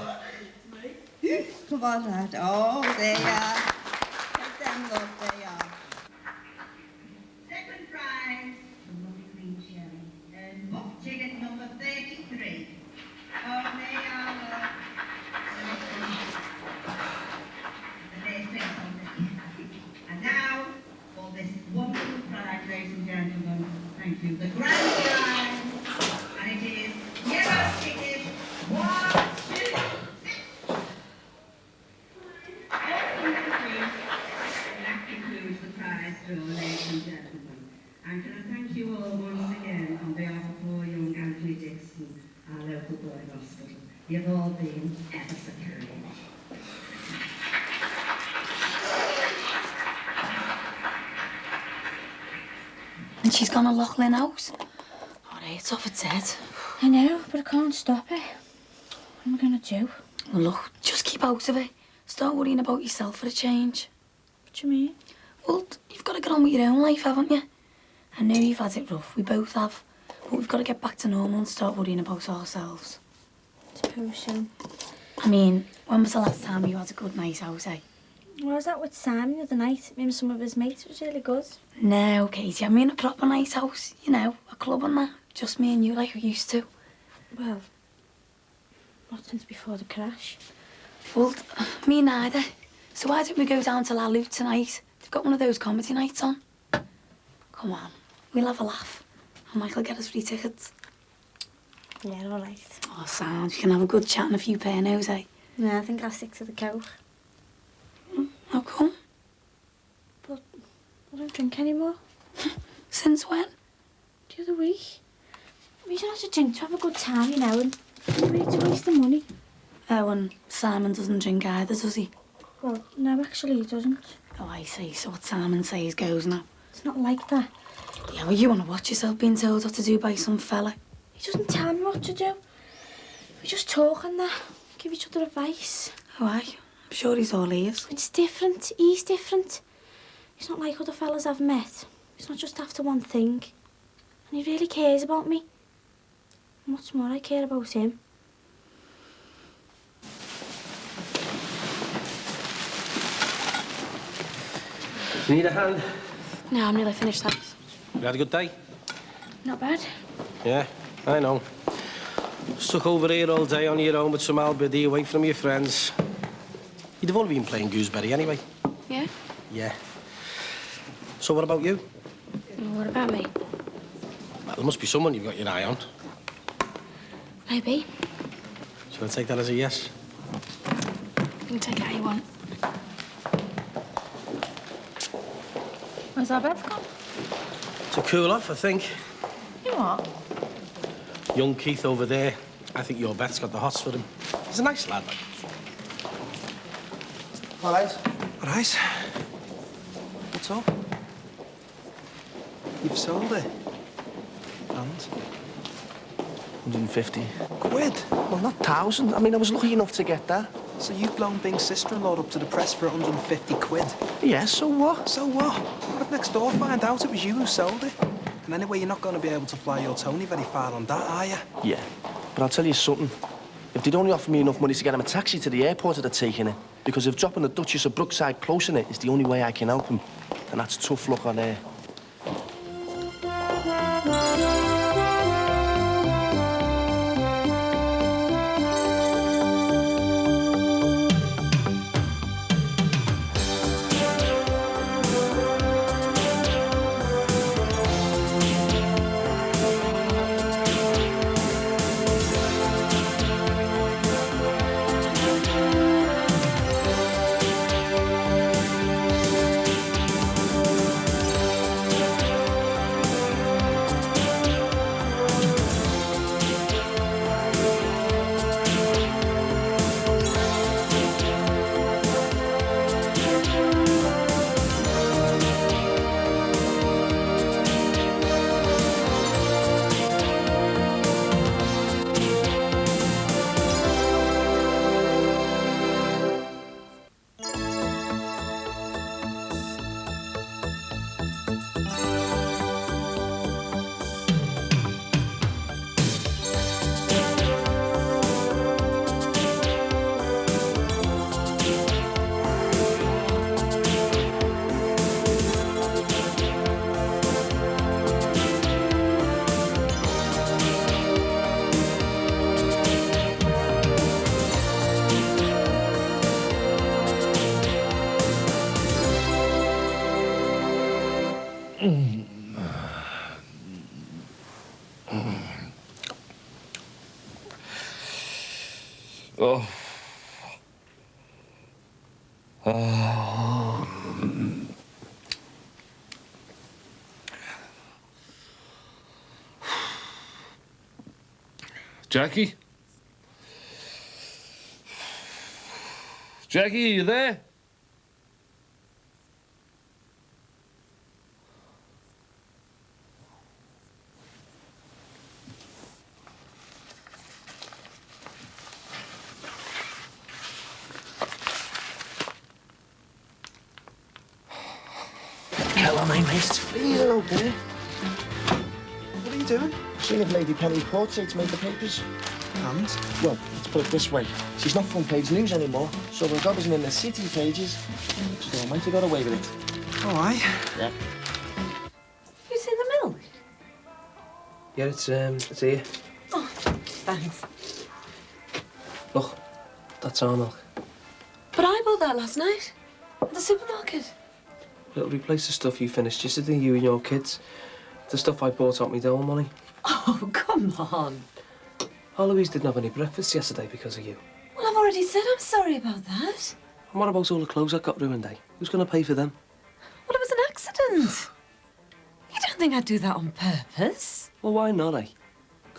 Come on, lad. Oh, there you are. Take them, love, there you are. Second prize, some lovely green cherry. Book ticket number 33. Oh, there you are, love. And now, for this wonderful prize, ladies and gentlemen, thank you, the grand prize, and it is yellow ticket 1, 2, 6. That concludes the prize draw, ladies and gentlemen. And can I thank you all once again on behalf of poor young Anthony Dixon, our local boarding hospital. You've all been ever so kind. And she's gone to Loughlin House. Oh, no, it's off its head. I know, but I can't stop it. What am I going to do? Well, look, just keep out of it. Start worrying about yourself for a change. What do you mean? Well, you've got to get on with your own life, haven't you? I know you've had it rough. We both have. But we've got to get back to normal and start worrying about ourselves. I suppose so. I mean, when was the last time you had a good night out, eh? Well, I was out with Simon the other night. Him and some of his mates. It was really good. No, Katie, I mean a proper night out. You know, a club and that. Just me and you like we used to. Well, not since before the crash. Well, me neither. So why don't we go down to La Lutte tonight? They've got one of those comedy nights on. Come on, we'll have a laugh. And Michael get us free tickets. Yeah, all right. Oh, sound. You can have a good chat and a few pernos, eh? No, I think I'll stick to the coke. How come? But I don't drink anymore. Since when? The other week. We don't have to drink to have a good time, you know, and It's a waste of money. Oh, and Simon doesn't drink either, does he? Well, no, actually he doesn't. Oh, I see. So what Simon says goes now. It's not like that. Yeah, well, you want to watch yourself being told what to do by some fella. He doesn't tell me what to do. We just talk and that. Give each other advice. Oh, aye. I'm sure he's all ears. It's different. He's different. He's not like other fellas I've met. He's not just after one thing. And he really cares about me. And what's more, I care about him. You need a hand? No, I'm nearly finished, thanks. You had a good day? Not bad. Yeah, I know. Stuck over here all day on your own with some albiddy away from your friends. You'd have only been playing gooseberry anyway. Yeah? Yeah. So what about you? Well, what about me? Well, there must be someone you've got your eye on. Maybe. Shall I take that as a yes? You can take it how you want. Where's our bed gone? To cool off, I think. You what? Young Keith over there. I think your Beth's got the hots for him. He's a nice lad, like. All right. All right. What's up? You've sold it. And? 150. Quid? Well, not 1,000. I mean, I was lucky enough to get that. So you've blown Bing's sister-in-law up to the press for 150 quid? Yeah, so what? So what? What if next door find out it was you who sold it? And anyway, you're not going to be able to fly your Tony very far on that, are you? Yeah, but I'll tell you something. If they'd only offer me enough money to get him a taxi to the airport, I'd have taken it. Because if dropping the Duchess of Brookside close in it is the only way I can help him, and that's tough luck on air. Oh. Oh. Jackie? Jackie, are you there? Hello, mate. It's freezing out there. What are you doing? Seeing if Lady Penny's portrait's made the papers. And? Well, let's put it this way. She's not front page news anymore, so when God isn't in the city pages, so I might have got away with it. All right. Yeah. You seen the milk? Yeah, it's here. Oh, thanks. Look, that's our milk. But I bought that last night at the supermarket. It'll replace the stuff you finished yesterday, you and your kids. The stuff I bought out me dole money. Oh, come on. Eloise didn't have any breakfast yesterday because of you. Well, I've already said I'm sorry about that. And what about all the clothes that got ruined, eh? Who's going to pay for them? Well, it was an accident. You don't think I'd do that on purpose? Well, why not, eh?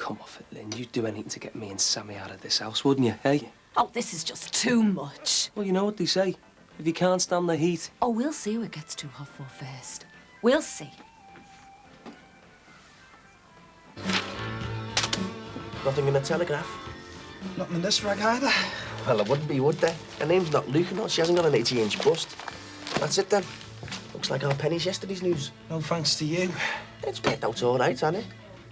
Come off it, Lynn. You'd do anything to get me and Sammy out of this house, wouldn't you, eh? Oh, this is just too much. Well, you know what they say. If you can't stand the heat... Oh, we'll see who it gets too hot for first. We'll see. Nothing in the Telegraph? Nothing in this rag either. Well, it wouldn't be, would there? Her name's not Luke, and she hasn't got an 80-inch bust. That's it, then. Looks like our pennies yesterday's news. No thanks to you. It's worked out all right, hasn't it?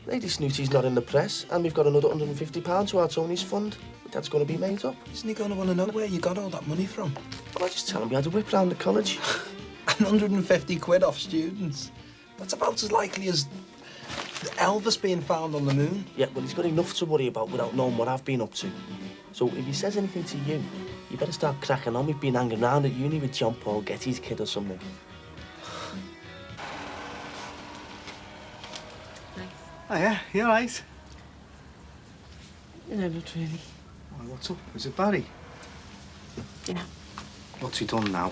Lady Snooty's not in the press, and we've got another £150 to our Tony's fund. That's going to be made up. Isn't he going to want to know where you got all that money from? Well, I just tell him we had a whip round the college. And 150 quid off students. That's about as likely as Elvis being found on the moon. Yeah, well, he's got enough to worry about without knowing what I've been up to. So if he says anything to you, you better start cracking on. We've been hanging around at uni with John Paul Getty's kid or something. Oh, yeah? You all right? No, not really. Why, what's up? Is it Barry? Yeah. What's he done now?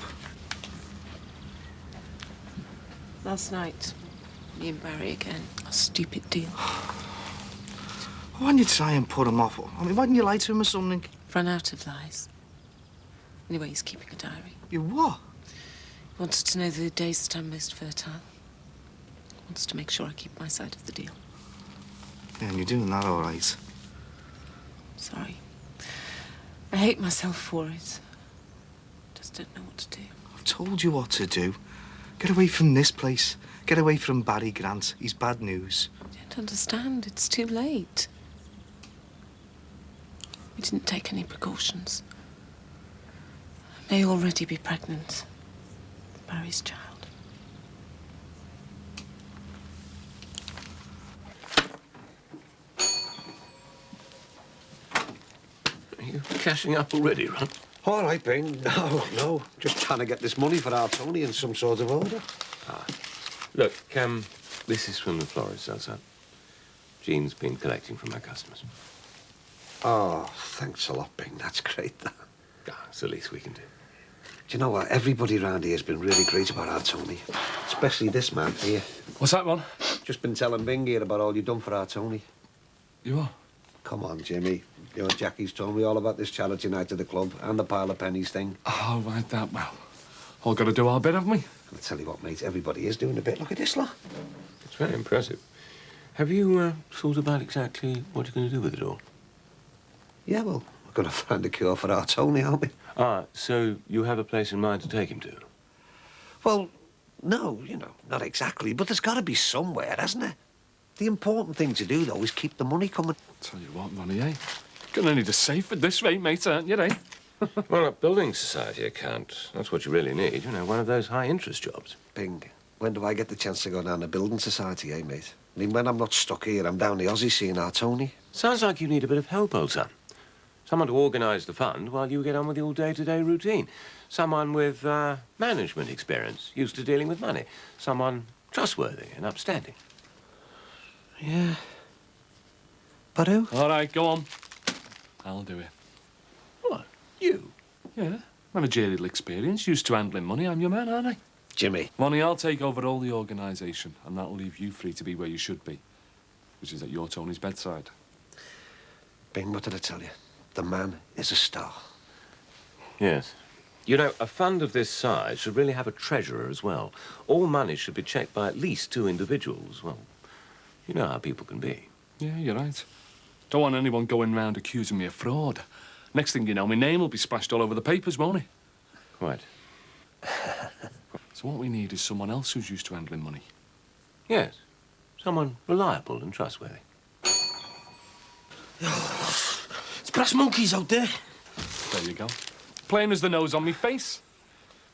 Last night, me and Barry again. A stupid deal. Why didn't you try and put him off? I mean, why didn't you lie to him or something? Run out of lies. Anyway, he's keeping a diary. You what? He wanted to know the days that I'm most fertile. Wants to make sure I keep my side of the deal. Yeah, and you're doing that all right. Sorry. I hate myself for it. Just don't know what to do. I've told you what to do. Get away from this place. Get away from Barry Grant. He's bad news. I don't understand. It's too late. We didn't take any precautions. I may already be pregnant with Barry's child. Are you cashing up already, Ron? All right, Bing. No. Just trying to get this money for our Tony in some sort of order. Look, this is from the florist outside. Jean's been collecting from her customers. Oh, thanks a lot, Bing. That's great, that. It's the least we can do. Do you know what? Everybody around here has been really great about our Tony. Especially this man here. What's that, Ron? Just been telling Bing here about all you've done for our Tony. You are? Come on, Jimmy. You and Jackie's told me all about this charity night at the club and the pile of pennies thing. Oh, right, that. Well, all got to do our bit, haven't we? I'll tell you what, mate. Everybody is doing a bit. Look at this lot. It's very impressive. Have you thought about exactly what you're going to do with it all? Yeah, well, we're going to find a cure for our Tony, aren't we? So you have a place in mind to take him to? Well, no, not exactly. But there's got to be somewhere, hasn't there? The important thing to do, though, is keep the money coming. Tell you what, Ronnie, eh? Gonna need a safe at this rate, mate, aren't you, eh? Well, a building society account, that's what you really need. One of those high-interest jobs. Bing, when do I get the chance to go down to building society, eh, mate? I mean, when I'm not stuck here, I'm down the Aussie seeing our Tony. Sounds like you need a bit of help, old son. Someone to organise the fund while you get on with your day-to-day routine. Someone with management experience, used to dealing with money. Someone trustworthy and upstanding. Yeah. But who? All right, go on. I'll do it. What? You? Yeah. Managerial experience, used to handling money. I'm your man, aren't I? Jimmy. Ronnie, I'll take over all the organisation, and that'll leave you free to be where you should be, which is at your Tony's bedside. Bing, what did I tell you? The man is a star. Yes. A fund of this size should really have a treasurer as well. All money should be checked by at least 2 individuals. Well, you know how people can be. Yeah, you're right. Don't want anyone going round accusing me of fraud. Next thing you know, my name will be splashed all over the papers, won't it? Quite. So what we need is someone else who's used to handling money. Yes. Someone reliable and trustworthy. It's brass monkeys out there. There you go. Plain as the nose on me face.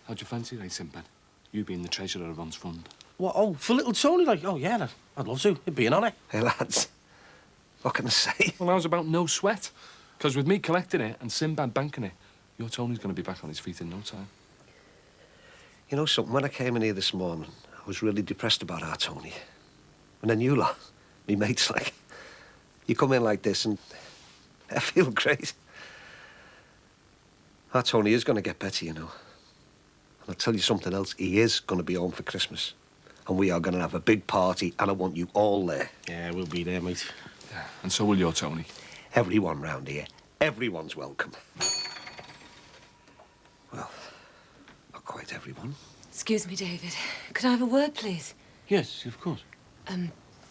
How'd you fancy that, Sinbad? You being the treasurer of Ron's fund. What, oh, for little Tony? Like, oh, yeah, I'd love to. It'd be an honour. Hey, lads, what can I say? Well, how's about no sweat? Because with me collecting it and Sinbad banking it, your Tony's going to be back on his feet in no time. You know something? When I came in here this morning, I was really depressed about our Tony. And then you lot, me mates, like, you come in like this and I feel great. Our Tony is going to get better, And I'll tell you something else. He is going to be home for Christmas. And we are going to have a big party, and I want you all there. Yeah, we'll be there, mate. And so will your Tony. Everyone round here. Everyone's welcome. Well, not quite everyone. Excuse me, David. Could I have a word, please? Yes, of course.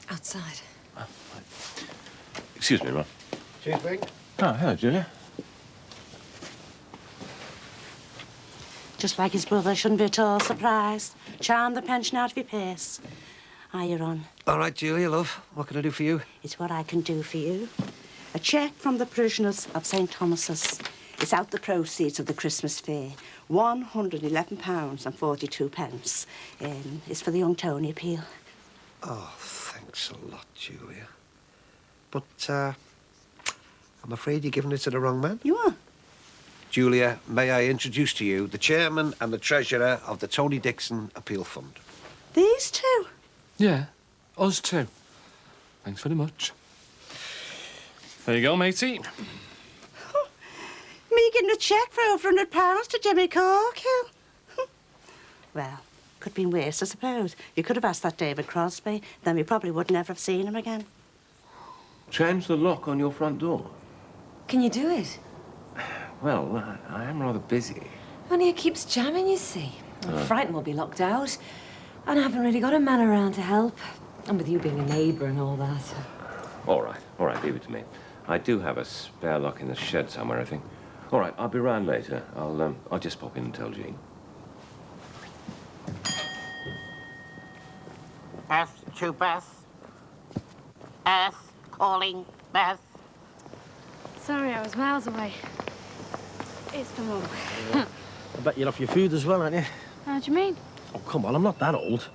Outside. Excuse me, Ron. Cheers, Bing. Oh, hello, Julia. Just like his brother, shouldn't be at all surprised. Charm the pension out of your purse. Hiya, Ron. All right, Julia, love. What can I do for you? It's what I can do for you. A cheque from the parishioners of St Thomas's. It's out the proceeds of the Christmas fair. £111.42. It's for the young Tony appeal. Oh, thanks a lot, Julia. But, I'm afraid you're giving it to the wrong man. You are? Julia, may I introduce to you the chairman and the treasurer of the Tony Dixon Appeal Fund. These two? Yeah, us too. Thanks very much. There you go, matey. Me getting a cheque for over £100 to Jimmy Corkill. Well, could have been worse, I suppose. You could have asked that David Crosby, then we probably would never have seen him again. Change the lock on your front door. Can you do it? Well, I am rather busy. Only it keeps jamming, you see. I'm frightened we'll be locked out. And I haven't really got a man around to help. And with you being a neighbour and all that. All right, leave it to me. I do have a spare lock in the shed somewhere, I think. All right, I'll be round later. I'll just pop in and tell Jean. Beth to Beth. Beth, calling Beth. Sorry, I was miles away. It's for Mum. I bet you're off your food as well, aren't you? How do you mean? Oh, come on, I'm not that old.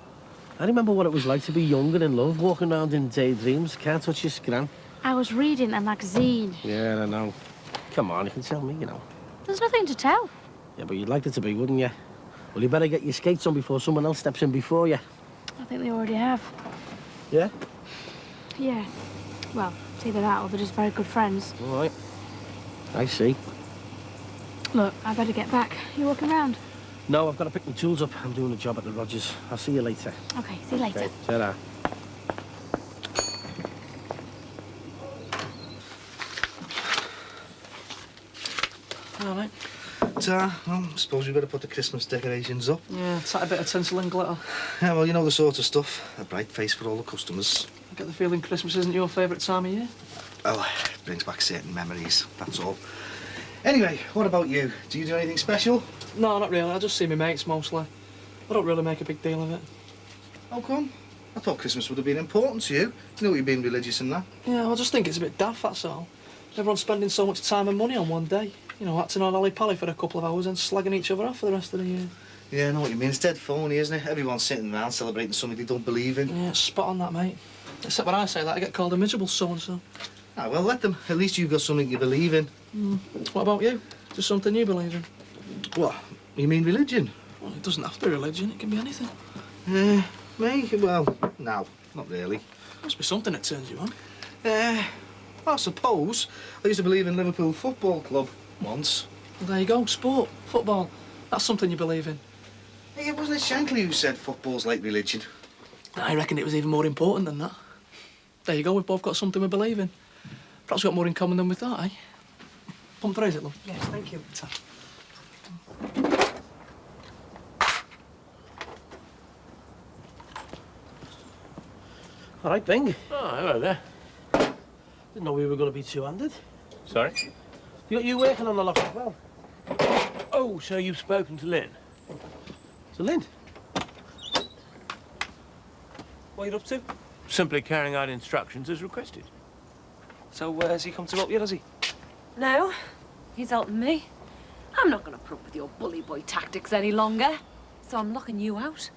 I remember what it was like to be young and in love, walking around in daydreams, can't touch your scran. I was reading a magazine. Yeah, I know. Come on, you can tell me, you know. There's nothing to tell. Yeah, but you'd like it to be, wouldn't you? Well, you better get your skates on before someone else steps in before you. I think they already have. Yeah? Yeah. Well, it's either that or they're just very good friends. All right. I see. Look, I better get back. You walking round? No, I've got to pick my tools up. I'm doing a job at the Rogers. I'll see you later. Okay, see you later. Okay, ta-ra. All right. Well, I suppose we better put the Christmas decorations up. Yeah, it's like a bit of tinsel and glitter. Yeah, well, you know the sort of stuff. A bright face for all the customers. I get the feeling Christmas isn't your favourite time of year. Well, it brings back certain memories, that's all. Anyway, what about you? Do you do anything special? No, not really. I just see my mates mostly. I don't really make a big deal of it. How come? I thought Christmas would have been important to you. You know, you've been religious and that. Yeah, I just think it's a bit daft, that's all. Everyone's spending so much time and money on one day. You know, acting on olly-pally for a couple of hours and slagging each other off for the rest of the year. Yeah, I know what you mean. It's dead phony, isn't it? Everyone's sitting around celebrating something they don't believe in. Yeah, spot on that, mate. Except when I say that, I get called a miserable so-and-so. Ah, well, let them. At least you've got something you believe in. What about you? Just something you believe in? What? You mean religion? Well, it doesn't have to be religion. It can be anything. Me? Well, no, not really. Must be something that turns you on. I suppose. I used to believe in Liverpool Football Club once. Well, there you go. Sport. Football. That's something you believe in. Hey, wasn't it Shankly who said football's like religion? I reckon it was even more important than that. There you go. We've both got something we believe in. Perhaps we've got more in common than we thought, eh? Pump the raise it, love. Yes, thank you. All right, Bing. Oh, hello there. Didn't know we were going to be two-handed. Sorry? You working on the lock as well? Oh, so you've spoken to Lynn? To Lynn? What are you up to? Simply carrying out instructions as requested. So, has he come to help you, has he? No, he's helping me. I'm not going to put up with your bully boy tactics any longer. So I'm locking you out.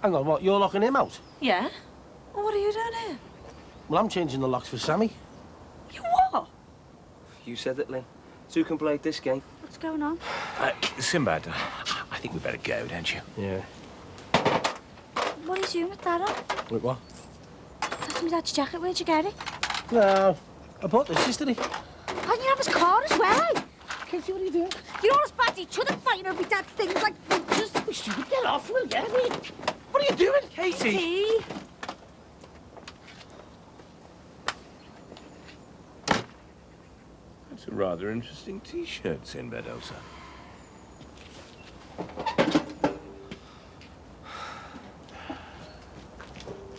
Hang on, what? You're locking him out? Yeah? Well, what are you doing here? Well, I'm changing the locks for Sammy. You what? You said it, Lynn. Two can play this game. What's going on? Sinbad, I think we better go, don't you? Yeah. What are you doing with that on? Wait, what? That's my dad's jacket. Where'd you get it? No, I bought this yesterday. Why didn't you have his car as well? Katie, what are you doing? You know us bad each other fighting over dad's things like just get off, will you? What are you doing, Katie? Some rather interesting T-shirts in bed, Elsa.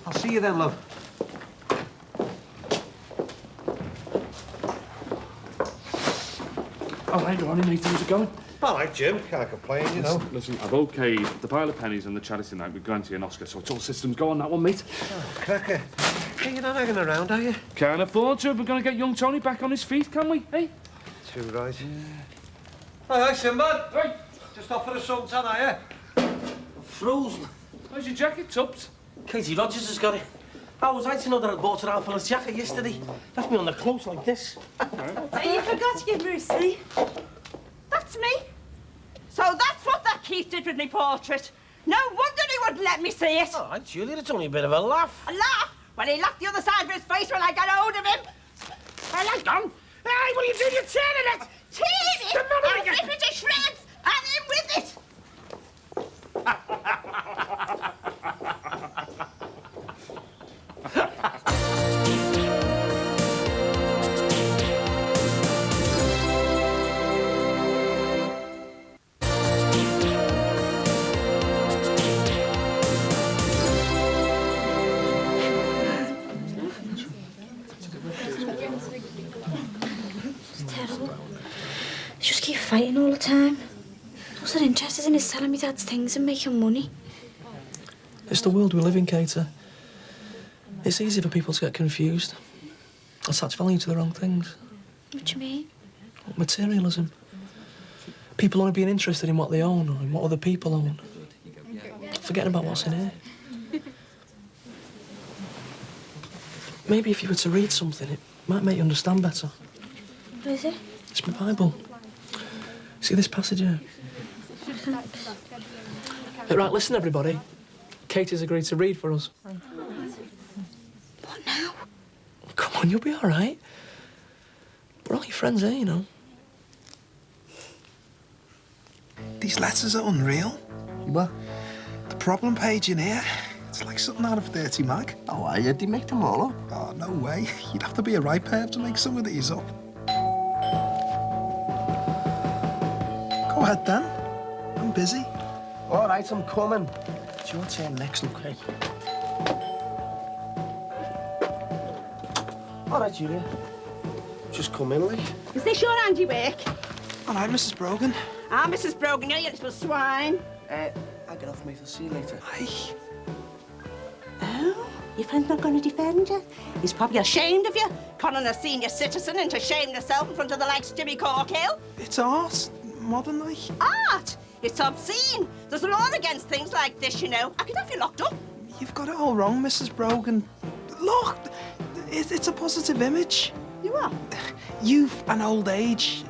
I'll see you then, love. Oh, hey, Ronnie, mate, how's it going? All right, Jim. Can't complain, you know. Listen, I've okayed the pile of pennies and the charity night with Granty and Oscar, so it's all systems go on that one, mate. Oh, cracker. Hey, you're not hanging around, are you? Can't afford to. We're going to get young Tony back on his feet, can we, hey? Too right. Hi, Sinbad. Hey. Just off for a suntan, are you? Frozen. How's your jacket, Tubbs? Katie Rogers has got it. How was I to know that I'd bought her out for his jacket yesterday? Left me on the clothes like this. You forgot to give me a receipt. That's me. So that's what that Keith did with me portrait. No wonder he wouldn't let me see it. All right, Julia, it's only a bit of a laugh. A laugh? Well, he laughed the other side of his face when I got hold of him. Well, I'm gone. Hey, what are you doing? You're tearing it! Tearing it? I'll rip it to shreds, and in with it. Just keep fighting all the time. What's their interested in is selling me Dad's things and making money? It's the world we live in, Kater. It's easy for people to get confused. Attach value to the wrong things. What do you mean? Materialism. People only being interested in what they own or in what other people own. Forgetting about what's in here. Maybe if you were to read something, it might make you understand better. What is it? It's my Bible. See this passage here? Right, listen, everybody. Katie's agreed to read for us. What now? Come on, you'll be all right. We're all your friends here, you know. These letters are unreal. What? The problem page in here, it's like something out of a dirty mag. Oh, I did make them all up. Oh, no way. You'd have to be a right perv to make some of these up. Go ahead, then. I'm busy. All right, I'm coming. It's your turn next, okay? All right, Julia. Just come in, like. Is this your handiwork? All right, Mrs. Brogan. Ah, Mrs. Brogan, you're a little swine. I'll get off, mate. I'll see you later. Aye. Oh, your friend's not going to defend you? He's probably ashamed of you, conning a senior citizen into shaming yourself in front of the likes of Jimmy Corkill. It's art. Modern, like. Art? It's obscene. There's a law against things like this, you know. I could have you locked up. You've got it all wrong, Mrs. Brogan. Look, it's a positive image. You are? Youth and old age.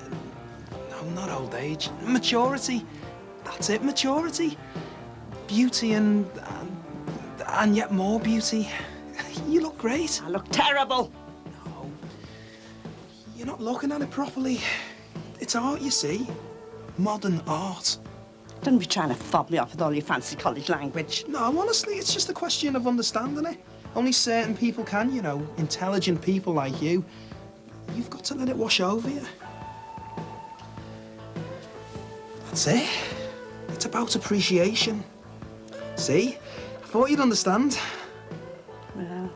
No, not old age. Maturity. That's it, maturity. Beauty and yet more beauty. You look great. I look terrible. No. You're not looking at it properly. It's art, you see. Modern art. Don't be trying to fob me off with all your fancy college language. No, honestly, it's just a question of understanding it. Only certain people can, you know. Intelligent people like you. You've got to let it wash over you. That's it. It's about appreciation. See? I thought you'd understand. Well,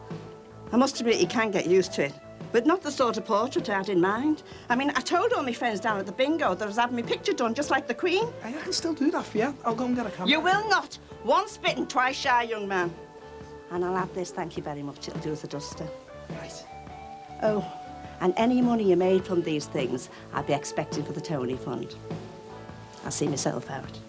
I must admit you can get used to it. But not the sort of portrait I had in mind. I mean, I told all my friends down at the bingo that I was having my picture done just like the Queen. Hey, I can still do that for you. I'll go and get a camera. You will not. Once bitten, twice shy, young man. And I'll add this, thank you very much. It'll do as a duster. Right. Oh, and any money you made from these things, I'll be expecting for the Tony Fund. I'll see myself out.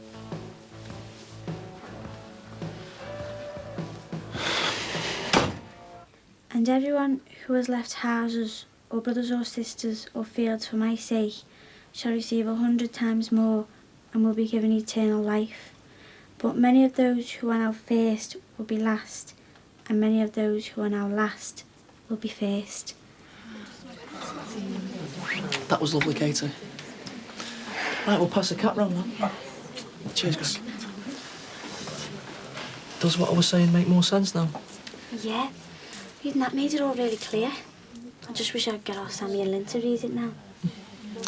And everyone who has left houses, or brothers or sisters, or fields for my sake, shall receive 100 times more, and will be given eternal life. But many of those who are now first will be last, and many of those who are now last will be first. That was lovely, Katie. Right, we'll pass the cat round then. Cheers, Greg. Does what I was saying make more sense now? Yeah, even that made it all really clear. I just wish I could get our Sammy and Lynn to read it now.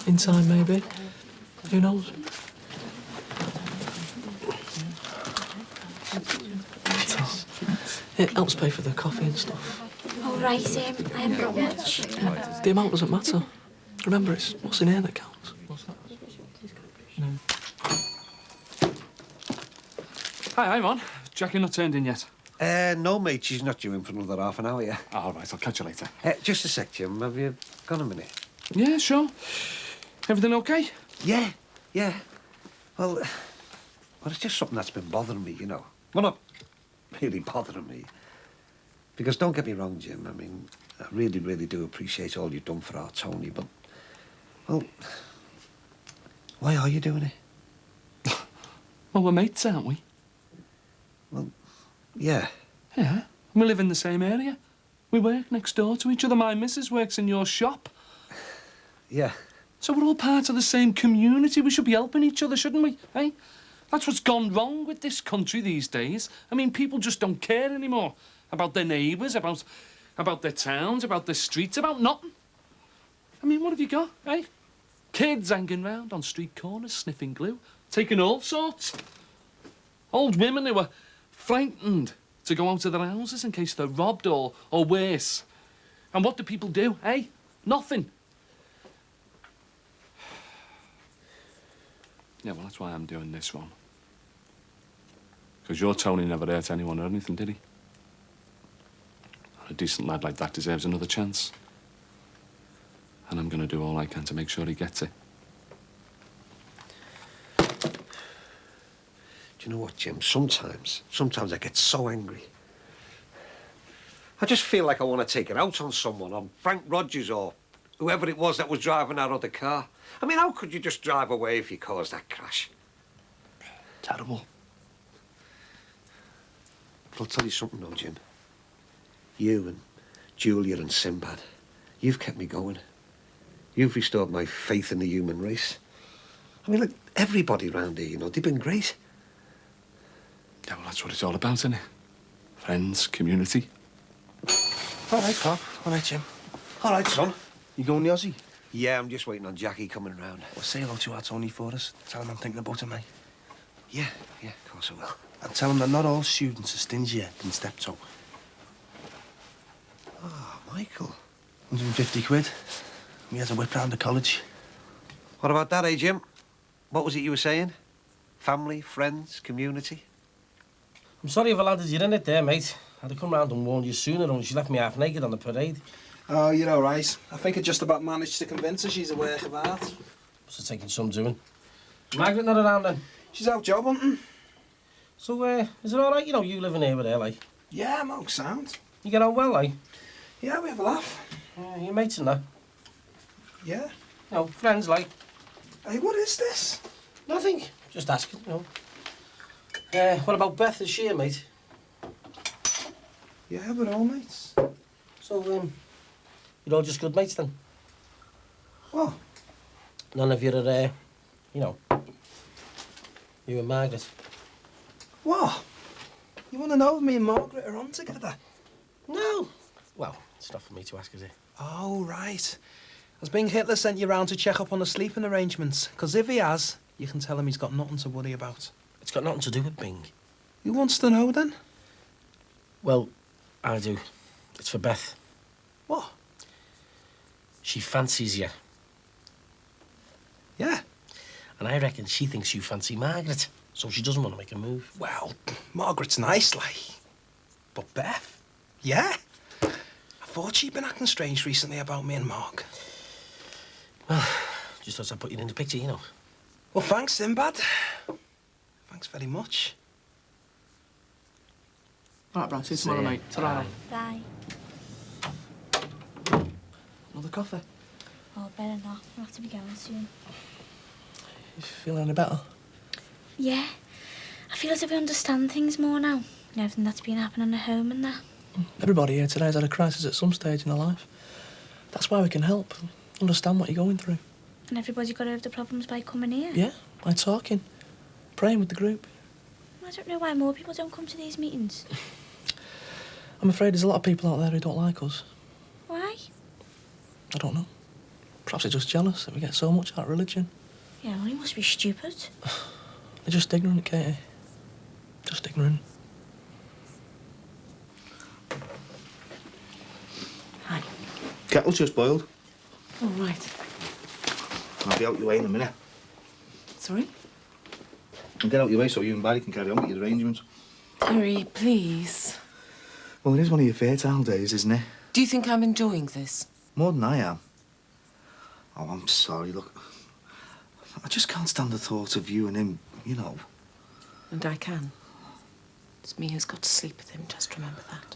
In time, maybe. Who knows? It helps pay for the coffee and stuff. All right, I haven't got much. The amount doesn't matter. Remember, it's what's in here that counts. Hi, I'm on. Jackie not turned in yet? No, mate, she's not due in for another half an hour yet. All right, I'll catch you later. Just a sec, Jim. Have you got a minute? Yeah, sure. Everything okay? Yeah. Well, it's just something that's been bothering me, you know. Well, not really bothering me. Because don't get me wrong, Jim, I mean, I really, really do appreciate all you've done for our Tony, but, well, why are you doing it? Well, we're mates, aren't we? Well, yeah. Yeah, we live in the same area. We work next door to each other. My missus works in your shop. Yeah. So we're all part of the same community. We should be helping each other, shouldn't we, eh? That's what's gone wrong with this country these days. I mean, people just don't care anymore about their neighbours, about their towns, about their streets, about nothing. I mean, what have you got, eh? Kids hanging round on street corners, sniffing glue, taking all sorts. Old women who are frightened to go out of their houses in case they're robbed or worse. And what do people do, eh? Nothing. Yeah, well, that's why I'm doing this one. Because your Tony never hurt anyone or anything, did he? A decent lad like that deserves another chance. And I'm going to do all I can to make sure he gets it. Do you know what, Jim? Sometimes I get so angry. I just feel like I want to take it out on someone, on Frank Rogers or whoever it was that was driving that other car. I mean, how could you just drive away if you caused that crash? Terrible. But I'll tell you something, though, Jim. You and Julia and Sinbad, you've kept me going. You've restored my faith in the human race. I mean, look, everybody round here, you know, they've been great. Yeah, well, that's what it's all about, isn't it? Friends, community. All right, Pop. All right, Jim. All right, son. You going the Aussie? Yeah, I'm just waiting on Jackie coming round. Well, say hello to our Tony for us. Tell him I'm thinking about him, mate. Yeah, of course I will. And tell him that not all students are stingier than Steptoe. Oh, Michael. 150 quid. We had a whip round the college. What about that, eh, Jim? What was it you were saying? Family, friends, community? I'm sorry if I landed you in it there, mate. I'd have come round and warned you sooner, only she left me half naked on the parade. Oh, you're all right. I think I just about managed to convince her she's a work of art. Must have taken some doing. Margaret not around then? She's out job hunting. So, is it all right, you know, you living here with her, like? Yeah, I'm all sound. You get on well, like? Yeah, we have a laugh. Your mates and that? Yeah. No, friends, like? Hey, what is this? Nothing. Just asking, you know. What about Beth? Is she here, mate? Yeah, we're all mates. So, you're all just good mates, then? What? None of you are, you know, you and Margaret. What? You want to know if me and Margaret are on together? No. Well, it's not for me to ask, is it? Oh, right. Has Bing Hitler sent you round to check up on the sleeping arrangements? Because if he has, you can tell him he's got nothing to worry about. It's got nothing to do with Bing. Who wants to know, then? Well, I do. It's for Beth. What? She fancies you. Yeah. And I reckon she thinks you fancy Margaret, so she doesn't want to make a move. Well, Margaret's nice, like. But Beth? Yeah? I thought she'd been acting strange recently about me and Mark. Well, just thought I'd put you in the picture, you know. Well, thanks, Sinbad. Thanks very much. All right, Brad, see you tomorrow, mate. Ta-ra. Bye. Another coffee? Oh, better not. I'll have to be going soon. You feeling any better? Yeah. I feel as if I understand things more now. And everything that's been happening at home and that. Everybody here today has had a crisis at some stage in their life. That's why we can help. Understand what you're going through. And everybody got over the problems by coming here? Yeah, by talking. Praying with the group. I don't know why more people don't come to these meetings. I'm afraid there's a lot of people out there who don't like us. Why? I don't know. Perhaps they're just jealous that we get so much out of religion. Yeah, well, he must be stupid. They're just ignorant, Katie. Just ignorant. Hi. Kettle's just boiled. Oh, right. I'll be out your way in a minute. Sorry? I'll get out your way so you and Barry can carry on with your arrangements. Terry, please. Well, it is one of your fertile days, isn't it? Do you think I'm enjoying this? More than I am. Oh, I'm sorry, look. I just can't stand the thought of you and him, you know. And I can. It's me who's got to sleep with him, just remember that.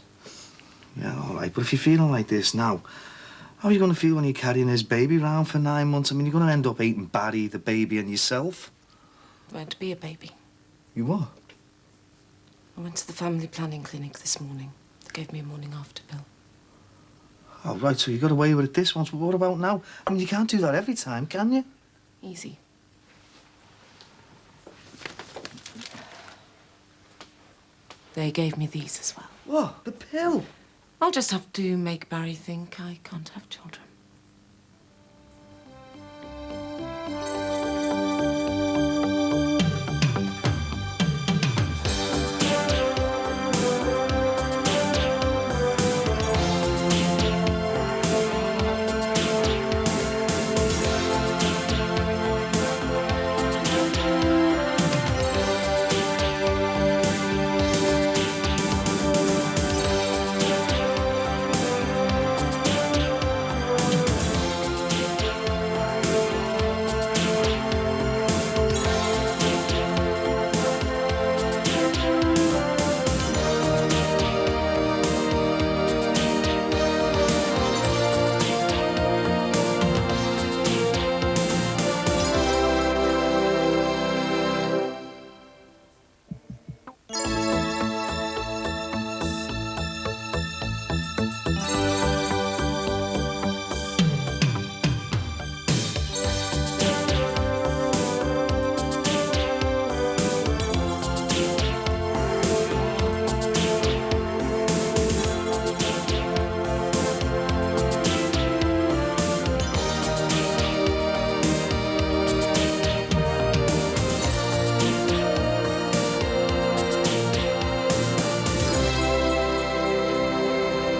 Yeah, all right, but if you're feeling like this now, how are you going to feel when you're carrying his baby round for 9 months? I mean, you're going to end up hating Barry, the baby, and yourself. I went to be a baby. You what? I went to the family planning clinic this morning. They gave me a morning after pill. Oh, right, so you got away with it this once, but what about now? I mean, you can't do that every time, can you? Easy. They gave me these as well. What? The pill? I'll just have to make Barry think I can't have children.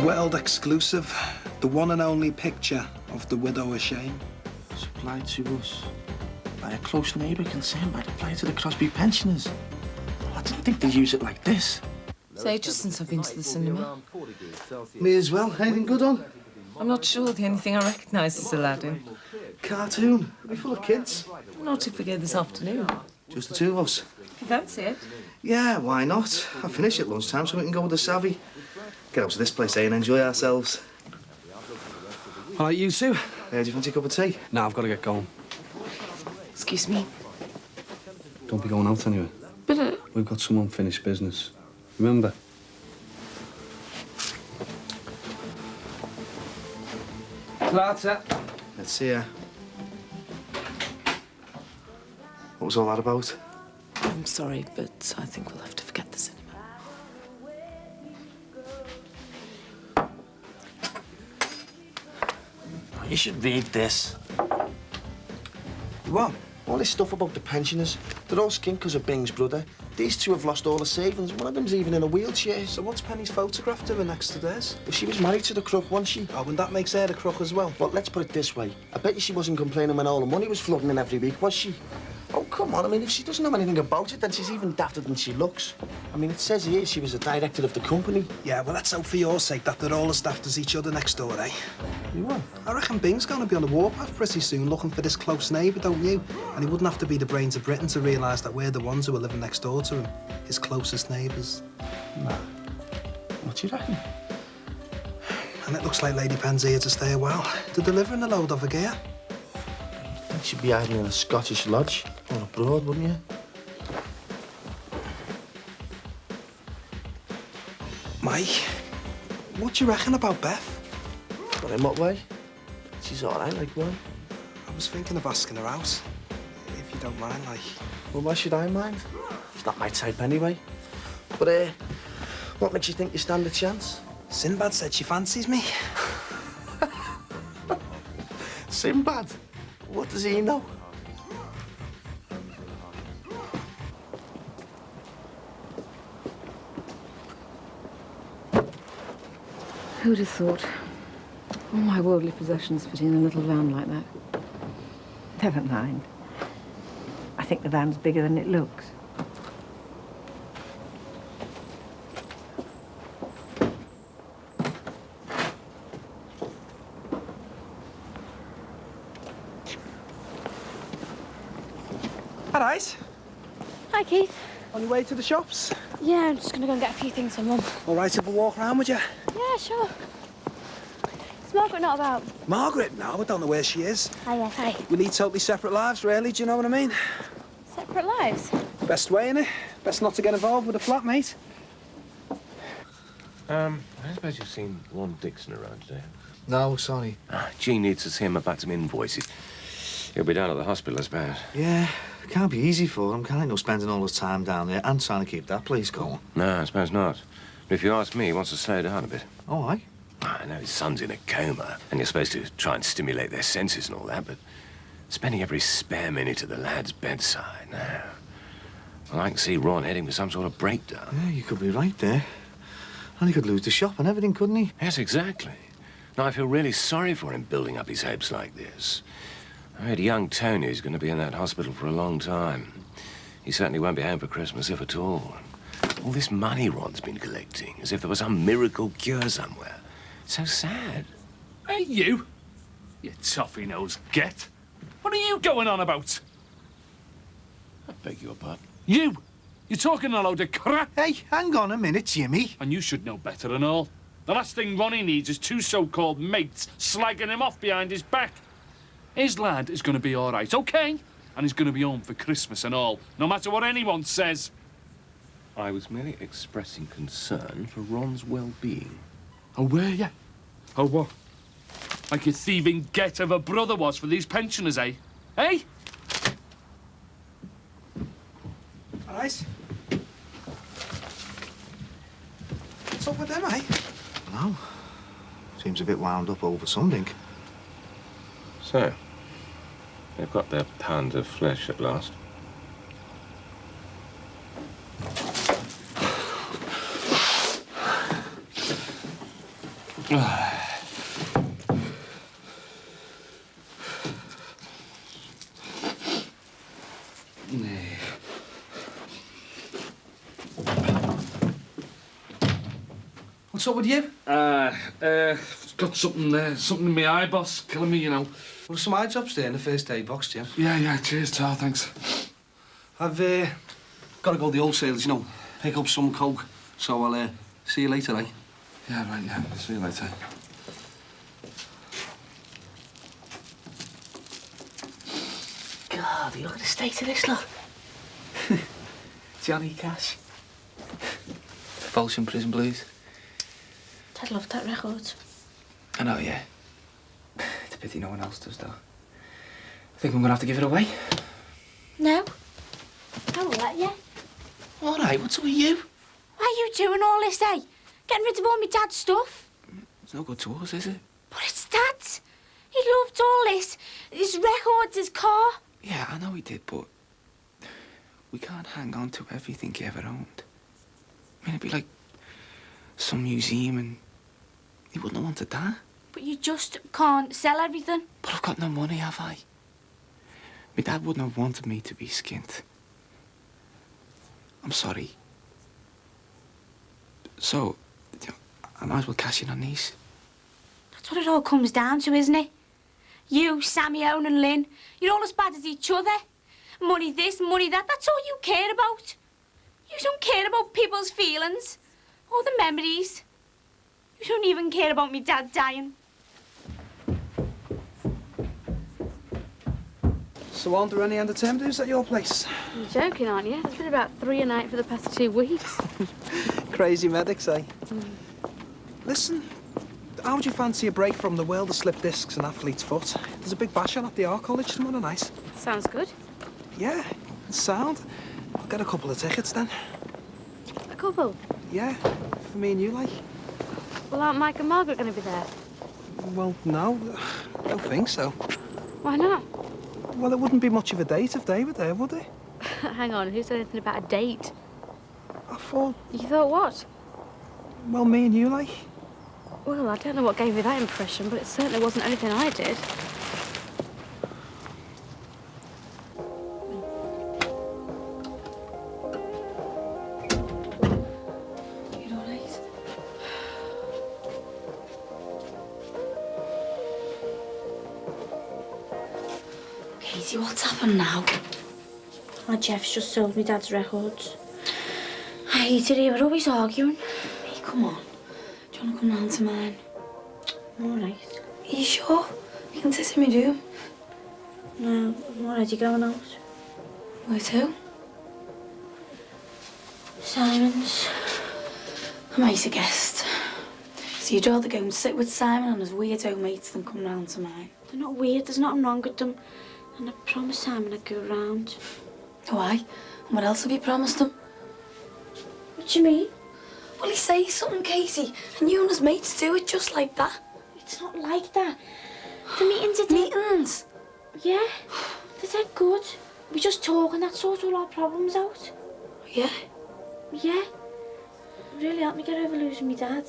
World exclusive, the one and only picture of the widower Shane. Supplied to us by a close neighbour concerned by the plight of the Crosby pensioners. I didn't think they'd use it like this. Say, just since I've been to the cinema. Me as well. Anything good on? I'm not sure the only thing I recognise is Aladdin. Cartoon. It'll be full of kids. Not to forget this afternoon. Just the two of us. If you fancy it. Yeah, why not? I finish at lunchtime so we can go with the savvy. Get out to this place, eh, and enjoy ourselves. All right, you two? Do you fancy a cup of tea? No, I've got to get going. Excuse me. Don't be going out anywhere. But, We've got some unfinished business. Remember? Clara. Let's see her. What was all that about? I'm sorry, but I think we'll have to forget the cinema. You should read this. What? All this stuff about the pensioners. They're all skint because of Bing's brother. These two have lost all their savings. One of them's even in a wheelchair. So what's Penny's photograph doing next to theirs? Well, she was married to the crook, wasn't she? Oh, and that makes her the crook as well. Well, let's put it this way. I bet you she wasn't complaining when all the money was flooding in every week, was she? Oh, come on. I mean, if she doesn't know anything about it, then she's even dafter than she looks. I mean, it says here she was a director of the company. Yeah, well, let's hope for your sake that they're all as daft as each other next door, eh? You what? I reckon Bing's going to be on the warpath pretty soon looking for this close neighbour, don't you? And he wouldn't have to be the brains of Britain to realise that we're the ones who are living next door to him, his closest neighbours. Nah. What do you reckon? And it looks like Lady Penn's here to stay a while. They're delivering a load of her gear. I think she'd be hiding in a Scottish lodge or abroad, wouldn't you? Mike, what do you reckon about Beth? But in what way? She's all right, like what? I was thinking of asking her out, if you don't mind, like. Well, why should I mind? It's not my type anyway. But, what makes you think you stand a chance? Sinbad said she fancies me. Sinbad. What does he know? Who'd have thought? All my worldly possessions fit in a little van like that. Never mind. I think the van's bigger than it looks. All right. Hi, Keith. On your way to the shops? Yeah, I'm just gonna go and get a few things for Mum. All right, if I walk around with you? Yeah, sure. Is Margaret not about? Margaret? No, I don't know where she is. Hiya. Hi. We lead totally separate lives, really. Do you know what I mean? Separate lives? Best way, innit? Best not to get involved with a flatmate. I suppose you've seen Ron Dixon around today. No, sorry. Jean needs to see him about some invoices. He'll be down at the hospital, I suppose. Yeah, it can't be easy for him, can it? No, spending all his time down there and trying to keep that place going. No, I suppose not. But if you ask me, he wants to slow down a bit. Oh, aye? I know his son's in a coma, and you're supposed to try and stimulate their senses and all that, but spending every spare minute at the lad's bedside, no. Well, I can see Ron heading for some sort of breakdown. Yeah, you could be right there. And he could lose the shop and everything, couldn't he? Yes, exactly. Now, I feel really sorry for him building up his hopes like this. I heard young Tony's going to be in that hospital for a long time. He certainly won't be home for Christmas, if at all. All this money Ron's been collecting, as if there was some miracle cure somewhere. It's so sad. Hey, you toffee-nosed get. What are you going on about? I beg your pardon? You! You're talking a load of crap. Hey, hang on a minute, Jimmy. And you should know better than all. The last thing Ronnie needs is two so-called mates slagging him off behind his back. His lad is going to be all right, OK? And he's going to be home for Christmas and all, no matter what anyone says. I was merely expressing concern for Ron's well-being. Oh, were you? Oh, what? Like your thieving get of a brother was for these pensioners, eh? Eh? All right. What's up with them, eh? No. Seems a bit wound up over something. So, they've got their pound of flesh at last. What's up with you? Got something in my eye, boss. Killing me, you know. Well, some eye drops there in the first aid box, Jim. Yeah, cheers, Tar, thanks. I've got to go to the wholesalers, you know, pick up some coke. So I'll see you later, eh? Yeah, right, yeah. See you later. God, look at the state of this lot. Johnny Cash. Folsom Prison Blues. Dad loved that record. I know, yeah. It's a pity no one else does, though. I think I'm gonna have to give it away. No. I won't let you. All right, what's up with you? Why are you doing all this, eh? Getting rid of all my dad's stuff? It's no good to us, is it? But it's Dad's. He loved all this. His records, his car. Yeah, I know he did, but we can't hang on to everything he ever owned. I mean, it'd be like some museum and he wouldn't want to die. But you just can't sell everything. But I've got no money, have I? My dad wouldn't have wanted me to be skint. I'm sorry. So, you know, I might as well cash in on these. That's what it all comes down to, isn't it? You, Sammy, Owen and Lynn, you're all as bad as each other. Money this, money that, that's all you care about. You don't care about people's feelings or the memories. You don't even care about me dad dying. So aren't there any end of term dues at your place? You're joking, aren't you? There's been about 3 a night for the past 2 weeks. Crazy medics, eh? Listen, how would you fancy a break from the world of slip discs and athlete's foot? There's a big bash on at the art college tomorrow night. Sounds good. Yeah, sound. I'll get a couple of tickets then. A couple? Yeah, for me and you, like. Well, aren't Mike and Margaret going to be there? Well, no, I don't think so. Why not? Well, it wouldn't be much of a date if they were there, would it? Hang on, who said anything about a date? I thought... You thought what? Well, me and you, like... Well, I don't know what gave you that impression, but it certainly wasn't anything I did. You all right? Katie, what's happened now? Oh, Jeff's just sold me Dad's records. I hate it here, we're always arguing. Hey, come on. Do you want to come round to mine? All right. Are you sure? You can sit in my room. No, I'm already going out. Where to? Simon's. I might have guessed. So you'd rather go and sit with Simon and his weirdo mates than come round to mine? They're not weird, there's nothing wrong with them. And I promised Simon I'd go round. Why? And what else have you promised him? What do you mean? Well, he says something, Katie, and you and his mates do it just like that. It's not like that. The meetings are... Meetings? Yeah, they're dead good. We just talk and that sorts all our problems out. Yeah? Yeah. It really helped me get over losing my dad.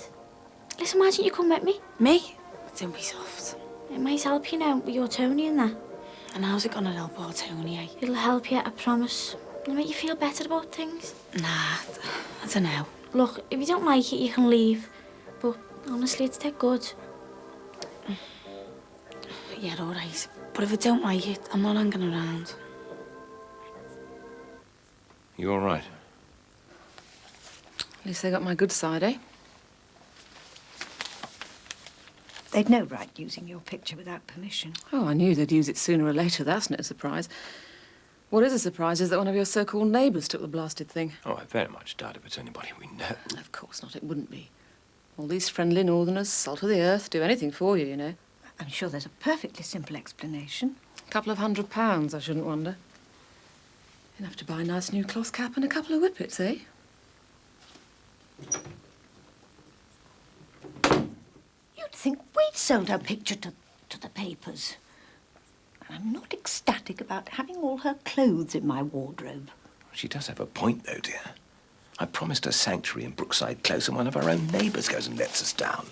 Listen, why don't you come with me? Me? Don't be soft. It might help you now with your Tony and that. And how's it gonna help our Tony, eh? It'll help you, I promise. It'll make you feel better about things. Nah, I don't know. Look, if you don't like it, you can leave. But honestly, it's dead good. Yeah, all right. But if I don't like it, I'm not hanging around. You all right? At least they got my good side, eh? They'd no right using your picture without permission. Oh, I knew they'd use it sooner or later. That's no surprise. What is a surprise is that one of your so-called neighbours took the blasted thing. Oh, I very much doubt if it's anybody we know. Of course not. It wouldn't be. All these friendly northerners, salt of the earth, do anything for you, you know. I'm sure there's a perfectly simple explanation. A couple of £100, I shouldn't wonder. Enough to buy a nice new cloth cap and a couple of whippets, eh? You'd think we'd sold her picture to the papers. And I'm not ecstatic about having all her clothes in my wardrobe. She does have a point, though, dear. I promised her sanctuary in Brookside Close, and one of our own neighbours goes and lets us down.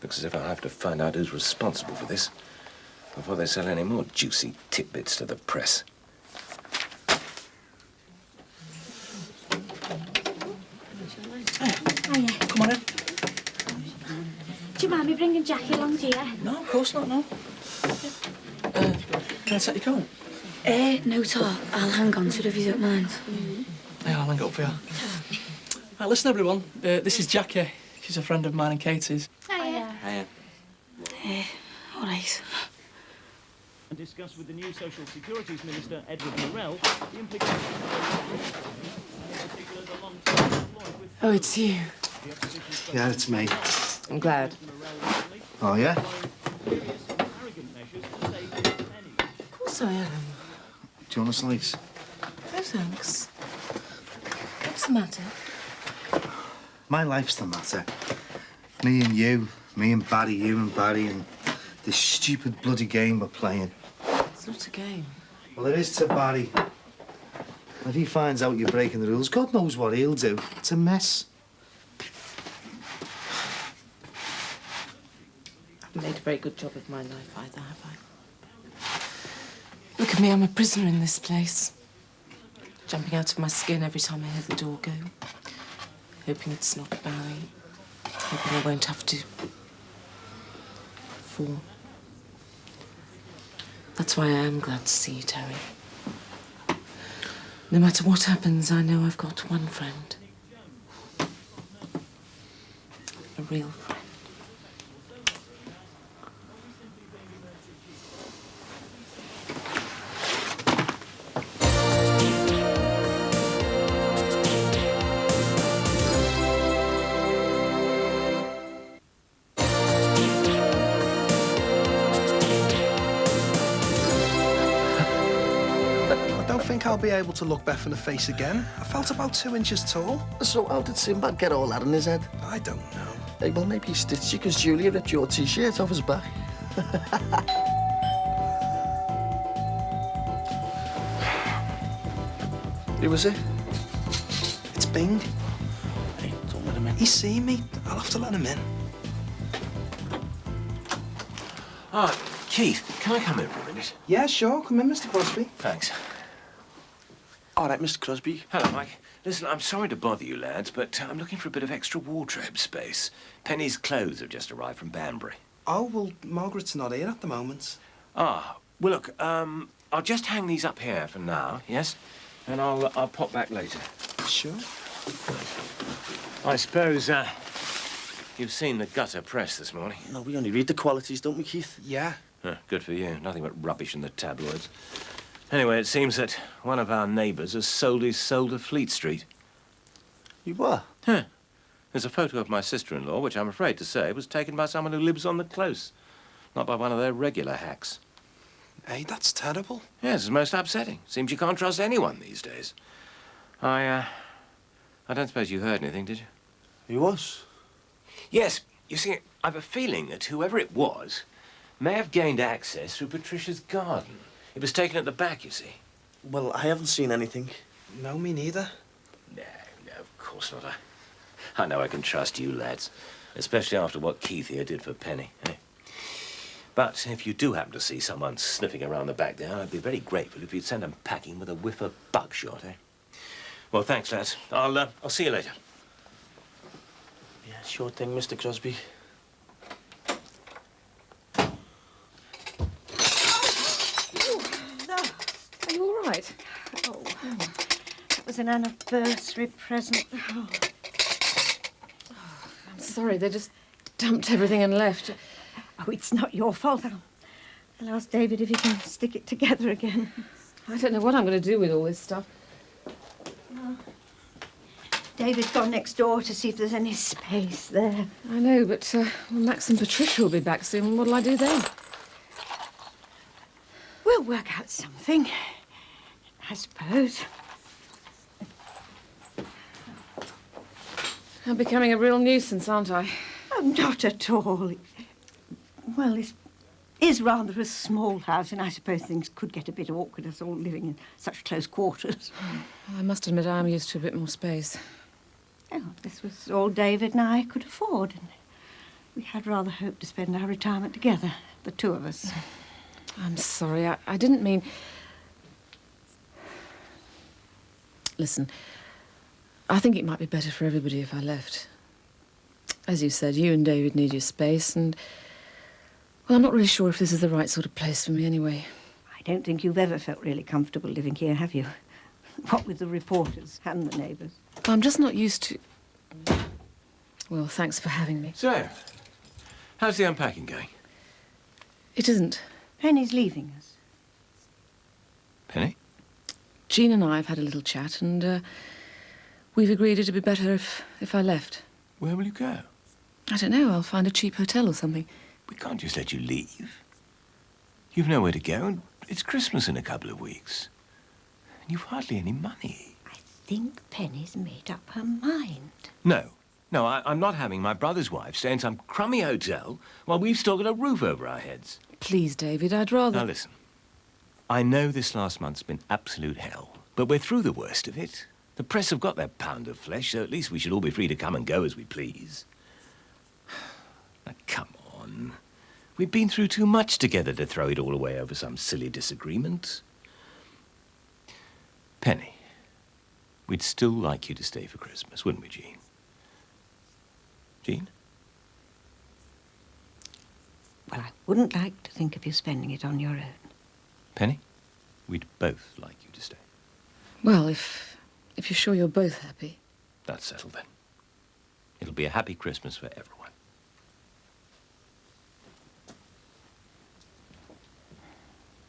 Looks as if I'll have to find out who's responsible for this before they sell any more juicy tidbits to the press. Hiya. Come on in. Do you mind me bringing Jackie along, do you? No, of course not, no. Can I take your coat? No, Tar. I'll hang on to it if you don't mind. Yeah, I'll hang up for you. Right, listen, everyone. This is Jackie. She's a friend of mine and Katie's. Hiya. Hiya. All right. And discuss with the new Social Securities Minister, Edward Morrell, the implications of Oh, it's you. Yeah, it's me. I'm glad. Oh, yeah? Of course I am. Do you want a slice? No, thanks. What's the matter? My life's the matter. Me and you, me and Barry, you and Barry, and this stupid bloody game we're playing. It's not a game. Well, it is to Barry. If he finds out you're breaking the rules, God knows what he'll do. It's a mess. I've made a very good job of my life either, have I? Look at me, I'm a prisoner in this place. Jumping out of my skin every time I hear the door go. Hoping it's not Barry. Hoping I won't have to fall. That's why I am glad to see you, Terry. No matter what happens, I know I've got one friend. A real friend. I'll be able to look Beth in the face again. I felt about 2 inches tall. So how did Sinbad get all that in his head? I don't know. Hey, well, maybe he stitched you because Julia ripped your T-shirt off his back. Who was it? It's Bing. Hey, don't let him in. He's seen me. I'll have to let him in. Ah, Keith, can I come in for a minute? Yeah, sure. Come in, Mr. Crosby. Thanks. All right, Mr. Crosby. Hello, Mike. Listen, I'm sorry to bother you, lads, but I'm looking for a bit of extra wardrobe space. Penny's clothes have just arrived from Banbury. Oh, well, Margaret's not here at the moment. Ah, well, look, I'll just hang these up here for now, yes? And I'll pop back later. Sure. I suppose, you've seen the gutter press this morning. No, we only read the qualities, don't we, Keith? Yeah. Good for you. Nothing but rubbish in the tabloids. Anyway, it seems that one of our neighbours has sold his soul to Fleet Street. You were? Huh. There's a photo of my sister-in-law, which I'm afraid to say was taken by someone who lives on the close, not by one of their regular hacks. Hey, that's terrible. Yes, it's most upsetting. Seems you can't trust anyone these days. I don't suppose you heard anything, did you? He was? Yes. You see, I've a feeling that whoever it was may have gained access through Patricia's garden. It was taken at the back, you see. Well, I haven't seen anything. No, me neither. No, of course not. I know I can trust you, lads, especially after what Keith here did for Penny, eh? But if you do happen to see someone sniffing around the back there, I'd be very grateful if you'd send them packing with a whiff of buckshot, eh? Well, thanks, lads. I'll see you later. Yeah, sure thing, Mr. Crosby. Are you all right? Oh, that was an anniversary present. Oh. I'm sorry, they just dumped everything and left. Oh, it's not your fault. I'll ask David if he can stick it together again. I don't know what I'm going to do with all this stuff. Well, David's gone next door to see if there's any space there. I know, but well, Max and Patricia will be back soon. What'll I do then? We'll work out something, I suppose. I'm becoming a real nuisance, aren't I? Oh, not at all. Well, it is rather a small house, and I suppose things could get a bit awkward, us all living in such close quarters. Well, I must admit I'm used to a bit more space. Oh, this was all David and I could afford, and we had rather hoped to spend our retirement together, the two of us. I'm sorry, I didn't mean... Listen, I think it might be better for everybody if I left. As you said, you and David need your space, and... Well, I'm not really sure if this is the right sort of place for me anyway. I don't think you've ever felt really comfortable living here, have you? What with the reporters and the neighbours. I'm just not used to... Well, thanks for having me. So, how's the unpacking going? It isn't. Penny's leaving us. Penny? Jean and I have had a little chat, and we've agreed it'd be better if I left. Where will you go? I don't know. I'll find a cheap hotel or something. We can't just let you leave. You've nowhere to go, and it's Christmas in a couple of weeks. And you've hardly any money. I think Penny's made up her mind. No, I'm not having my brother's wife stay in some crummy hotel while we've still got a roof over our heads. Please, David, I'd rather... Now, listen. I know this last month's been absolute hell, but we're through the worst of it. The press have got their pound of flesh, so at least we should all be free to come and go as we please. Now, come on. We've been through too much together to throw it all away over some silly disagreement. Penny, we'd still like you to stay for Christmas, wouldn't we, Jean? Jean? Well, I wouldn't like to think of you spending it on your own. Penny, we'd both like you to stay. Well, if you're sure you're both happy. That's settled then. It'll be a happy Christmas for everyone.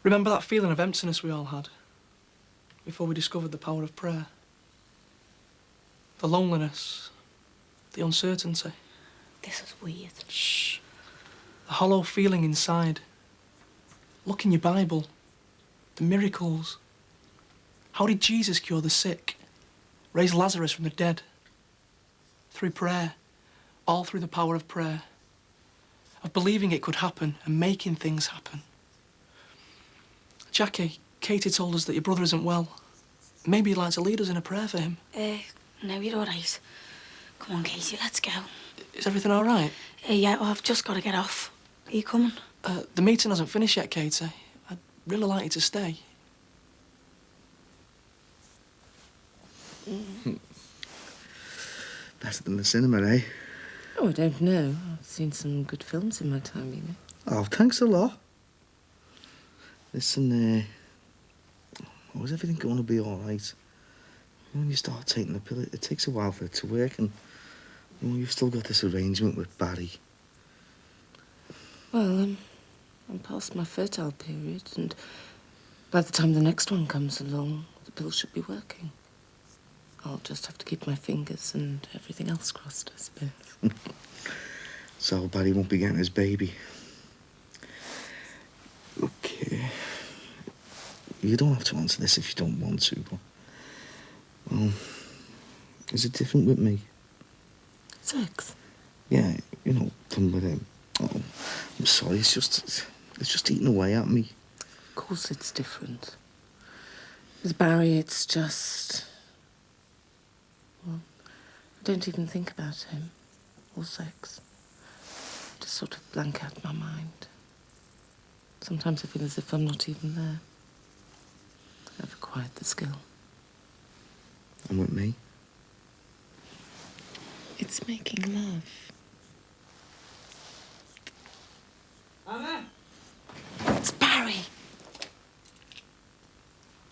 Remember that feeling of emptiness we all had before we discovered the power of prayer? The loneliness, the uncertainty. This is weird. Shh. The hollow feeling inside. Look in your Bible. The miracles. How did Jesus cure the sick? Raise Lazarus from the dead? Through prayer. All through the power of prayer. of believing it could happen and making things happen. Jackie, Katie told us that your brother isn't well. Maybe you'd like to lead us in a prayer for him. No, you're all right. Come on, Katie, let's go. Is everything all right? Yeah, well, I've just got to get off. Are you coming? The meeting hasn't finished yet, Katie. I'd really like you to stay. Better than the cinema, eh? Oh, I don't know. I've seen some good films in my time, you know. Oh, thanks a lot. Listen, is everything going to be all right? When you start taking the pill, it takes a while for it to work, and you've still got this arrangement with Barry. Well, I'm past my fertile period, and by the time the next one comes along, the pill should be working. I'll just have to keep my fingers and everything else crossed, I suppose. So Barry won't be getting his baby. Look, you don't have to answer this if you don't want to, but... Well, is it different with me? Sex? Yeah, done with him. Oh, I'm sorry, it's just eating away at me. Of course it's different. With Barry, it's just... Well, I don't even think about him or sex. I just sort of blank out my mind. Sometimes I feel as if I'm not even there. I've acquired the skill. And with me? It's making love. Anna? It's Barry.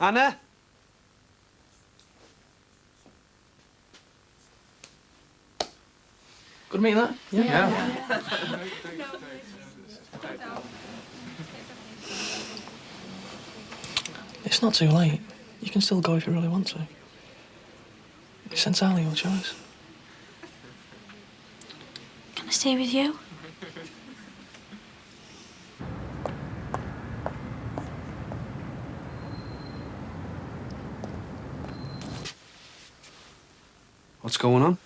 Anna? Good meeting that? Yeah. It's not too late. You can still go if you really want to. It's entirely your choice. Can I stay with you? What's going on?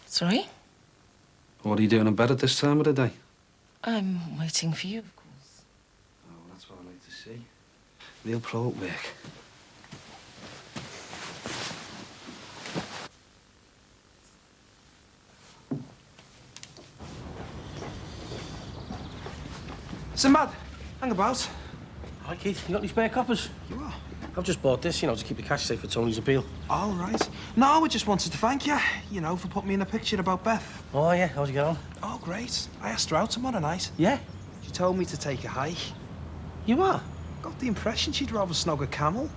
Sorry? What are you doing in bed at this time of the day? I'm waiting for you, of course. Oh, that's what I like to see. Real pro at work. Sinbad, hang about. Hi, Keith. You got any spare coppers? You are? I've just bought this, to keep the cash safe for Tony's appeal. All right. No, we just wanted to thank you, for putting me in a picture about Beth. Oh, yeah. How'd you get on? Oh, great. I asked her out tomorrow night. Yeah? She told me to take a hike. You are? Got the impression she'd rather snog a camel.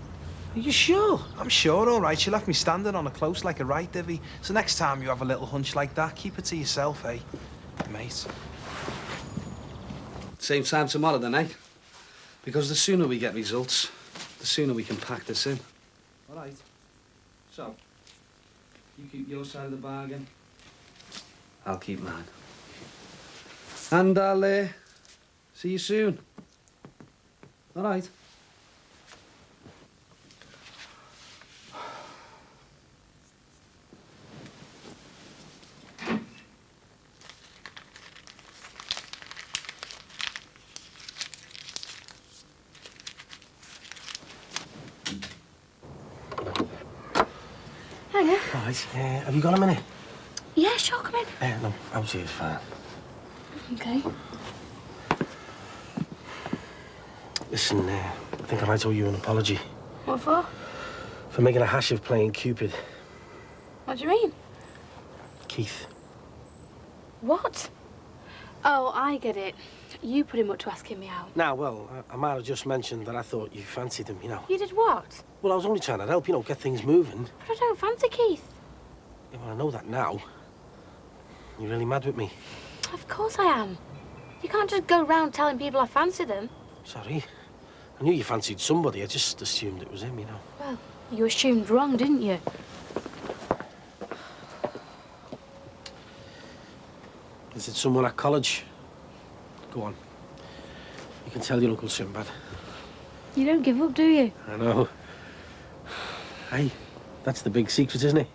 Are you sure? I'm sure, all right. She left me standing on a close like a right divvy. So next time you have a little hunch like that, keep it to yourself, eh, mate? Same time tomorrow then, eh? Because the sooner we get results, the sooner we can pack this in. All right. So, you keep your side of the bargain. I'll keep mine. And I'll see you soon. All right. Hiya. Right. Have you got a minute? Yeah, sure, come in. No, out here's fine. Okay. Listen, I think I might owe you an apology What for? for making a hash of playing Cupid. What do you mean? Keith. What? Oh, I get it. You put him up to asking me out. Now, well, I might have just mentioned that I thought you fancied him, You did what? Well, I was only trying to help, get things moving. But I don't fancy Keith. Yeah, well, I know that now. You're really mad with me. Of course I am. You can't just go round telling people I fancy them. Sorry. I knew you fancied somebody. I just assumed it was him, Well, you assumed wrong, didn't you? Is it someone at college? Go on. You can tell your Uncle Sinbad. You don't give up, do you? I know. Hey, that's the big secret, isn't it?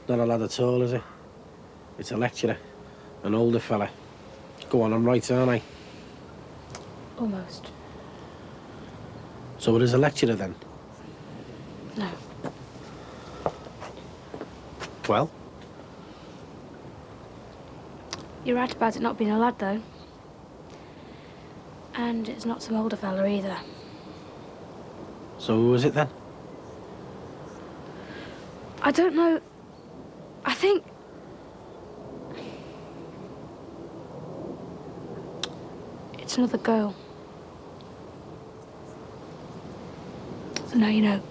Not a lad at all, is it? It's a lecturer, an older fella. Go on, I'm right, aren't I? Almost. So it is a lecturer then? No. Well? You're right about it not being a lad, though. And it's not some older fella either. So who was it then? I don't know. I think... it's another girl. So now you know.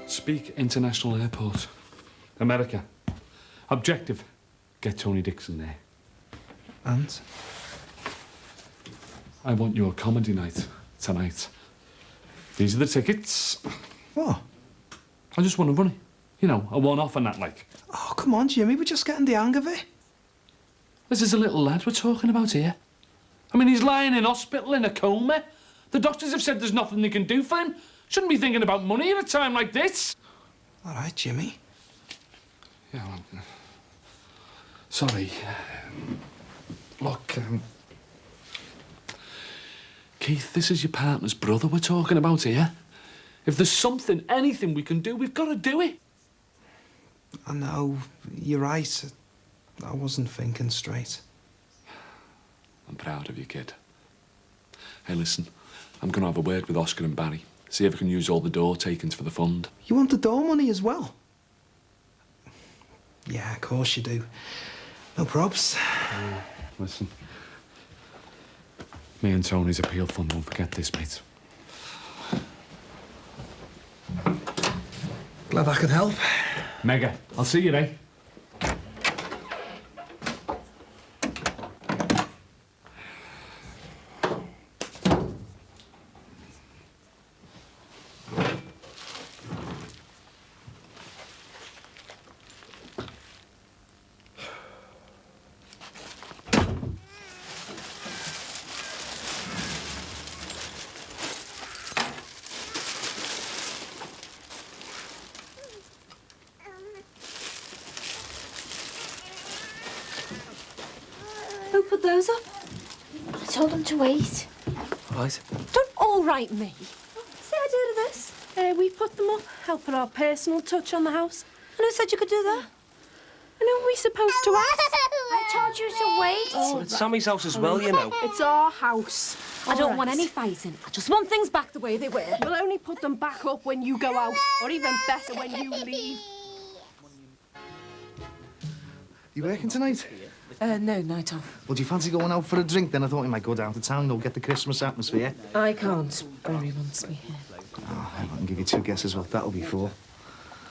Speak International Airport. America. Objective. Get Tony Dixon there. And? I want your comedy night tonight. These are the tickets. What? I just want to run it. You know, a one-off and that, like. Oh, come on, Jimmy, we're just getting the hang of it. This is a little lad we're talking about here. I mean, he's lying in hospital in a coma. The doctors have said there's nothing they can do for him. Shouldn't be thinking about money at a time like this. All right, Jimmy. Yeah, well, sorry. Look, Keith, this is your partner's brother we're talking about here. If there's something, anything we can do, we've got to do it. I know, you're right. I wasn't thinking straight. I'm proud of you, kid. Hey, listen, I'm going to have a word with Oscar and Barry. See if I can use all the door takings for the fund. You want the door money as well? Yeah, of course you do. No probs. Listen, me and Tony's appeal fund won't forget this, mate. Glad I could help. Mega, I'll see you, eh? Who put those up? I told them to wait. Right. Don't all right me. What's the idea of this? We put them up, help put our personal touch on the house. And who said you could do that? And who are we supposed to ask? I told you to wait. Oh, it's Sammy's house as well, you know. It's our house. I don't want any fighting. I just want things back the way they were. We'll only put them back up when you go out, or even better, when you leave. You working tonight? No, night off. Well, do you fancy going out for a drink? Then I thought we might go down to town, get the Christmas atmosphere. I can't. Barry wants me here. Oh, I can give you 2 guesses what that'll be for.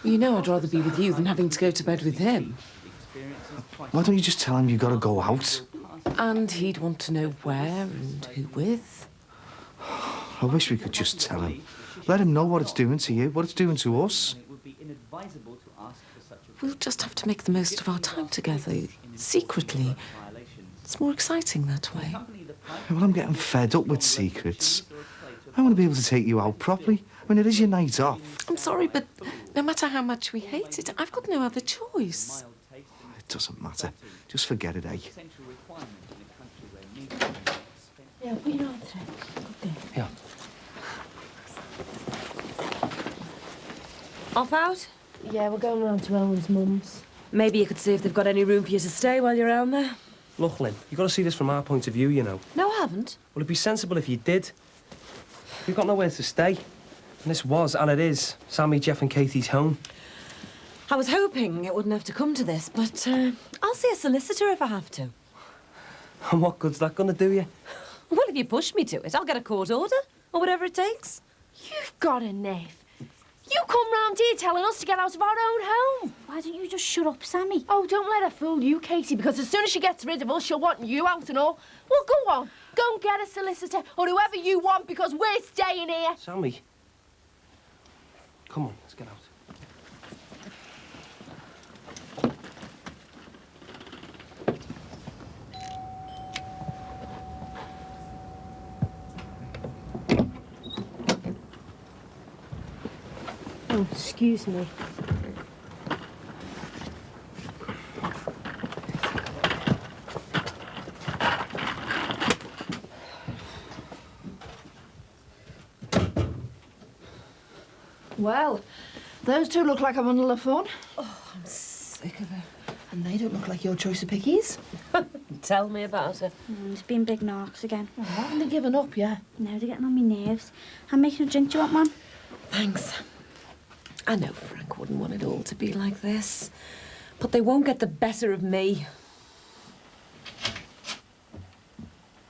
Well, you know I'd rather be with you than having to go to bed with him. Why don't you just tell him you've got to go out? And he'd want to know where and who with. I wish we could just tell him. Let him know what it's doing to you, what it's doing to us. We'll just have to make the most of our time together, secretly. It's more exciting that way. Yeah, well, I'm getting fed up with secrets. I want to be able to take you out properly. I mean, it is your night off. I'm sorry, but no matter how much we hate it, I've got no other choice. It doesn't matter. Just forget it, eh? Yeah, put your arm through. Okay. Yeah. Off out? Yeah, we're going round to Ellen's mum's. Maybe you could see if they've got any room for you to stay while you're around there. Look, Lynn, you've got to see this from our point of view, you know. No, I haven't. Well, it'd be sensible if you did. We've got nowhere to stay. And this was, and it is, Sammy, Jeff and Katie's home. I was hoping it wouldn't have to come to this, but I'll see a solicitor if I have to. And what good's that going to do you? Well, if you push me to it, I'll get a court order, or whatever it takes. You've got a nerve. You come round here telling us to get out of our own home. Why don't you just shut up, Sammy? Oh, don't let her fool you, Katie, because as soon as she gets rid of us, she'll want you out and all. Well, go on. Go and get a solicitor or whoever you want, because we're staying here. Sammy. Come on, let's get out. Oh, excuse me. Well, those two look like a bundle of fun. Oh, I'm sick of her. And they don't look like your choice of pickies. Tell me about her. It's been big knocks again. Oh, haven't they given up yet? No, they're getting on my nerves. I'm making a drink. Do you want one? Thanks. I know Frank wouldn't want it all to be like this, but they won't get the better of me.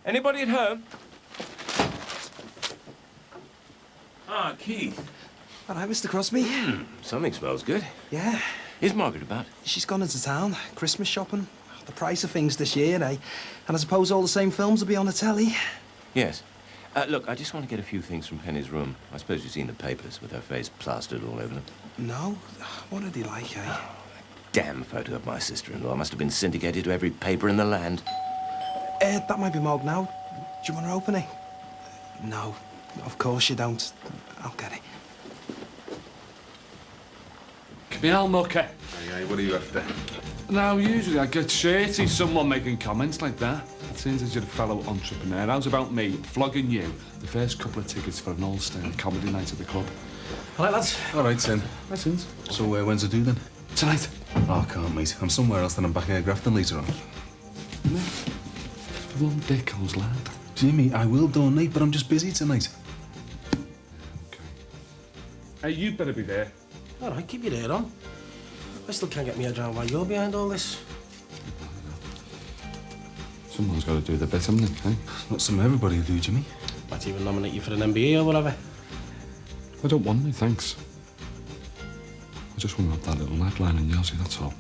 Anybody at home? Ah, Keith. All right, Mr. Crosby. Something smells good. Yeah. Is Margaret about? She's gone into town, Christmas shopping. The price of things this year, eh? And I suppose all the same films will be on the telly. Yes. Look, I just want to get a few things from Penny's room. I suppose you've seen the papers with her face plastered all over them. No? What did he like, eh? Damn photo of my sister-in-law must have been syndicated to every paper in the land. That might be Mog now. Do you want to open it? No, of course you don't. I'll get it. Camille Mucker. Aye, what are you after? Now, usually I get shirty someone making comments like that. It seems as you're a fellow entrepreneur. How's about me flogging you the first couple of tickets for an all-star comedy night at the club? All right, lads. All right, Sin. Lessons. So, when's it due, then? Tonight. Oh, I can't, mate. I'm somewhere else, then I'm back in Grafton later on. No. For one dick, I was lad. Jimmy, I will donate, but I'm just busy tonight. Okay. Hey, you better be there. All right, keep your ear on. I still can't get my head around why you're behind all this. Someone's got to do the bit, haven't they? Eh? Not something everybody will do, Jimmy. Might even nominate you for an MBE or whatever. I don't want any, thanks. I just want to have that little nightline in Yelsey, that's all.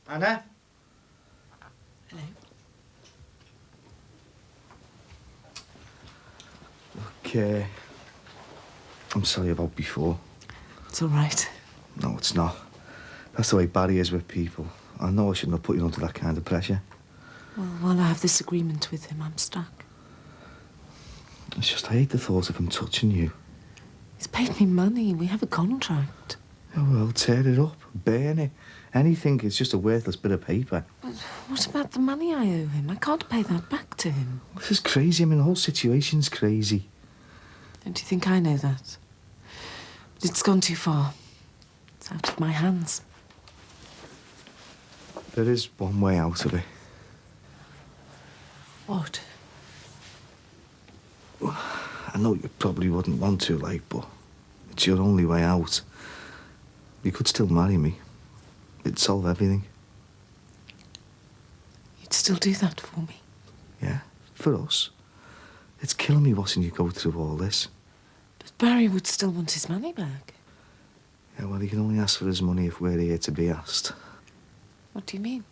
Anna? Hello. Okay. I'm sorry about before. It's all right. No, it's not. That's the way Barry is with people. I know I shouldn't have put you under that kind of pressure. Well, while I have this agreement with him, I'm stuck. It's just I hate the thought of him touching you. He's paid me money. We have a contract. Oh, well, tear it up, burn it. Anything, it's just a worthless bit of paper. But what about the money I owe him? I can't pay that back to him. This is crazy. I mean, the whole situation's crazy. Don't you think I know that? But it's gone too far. It's out of my hands. There is one way out of it. What? I know you probably wouldn't want to, like, but it's your only way out. You could still marry me. It'd solve everything. You'd still do that for me? Yeah, for us. It's killing me watching you go through all this. But Barry would still want his money back. Yeah, well, he can only ask for his money if we're here to be asked. What do you mean?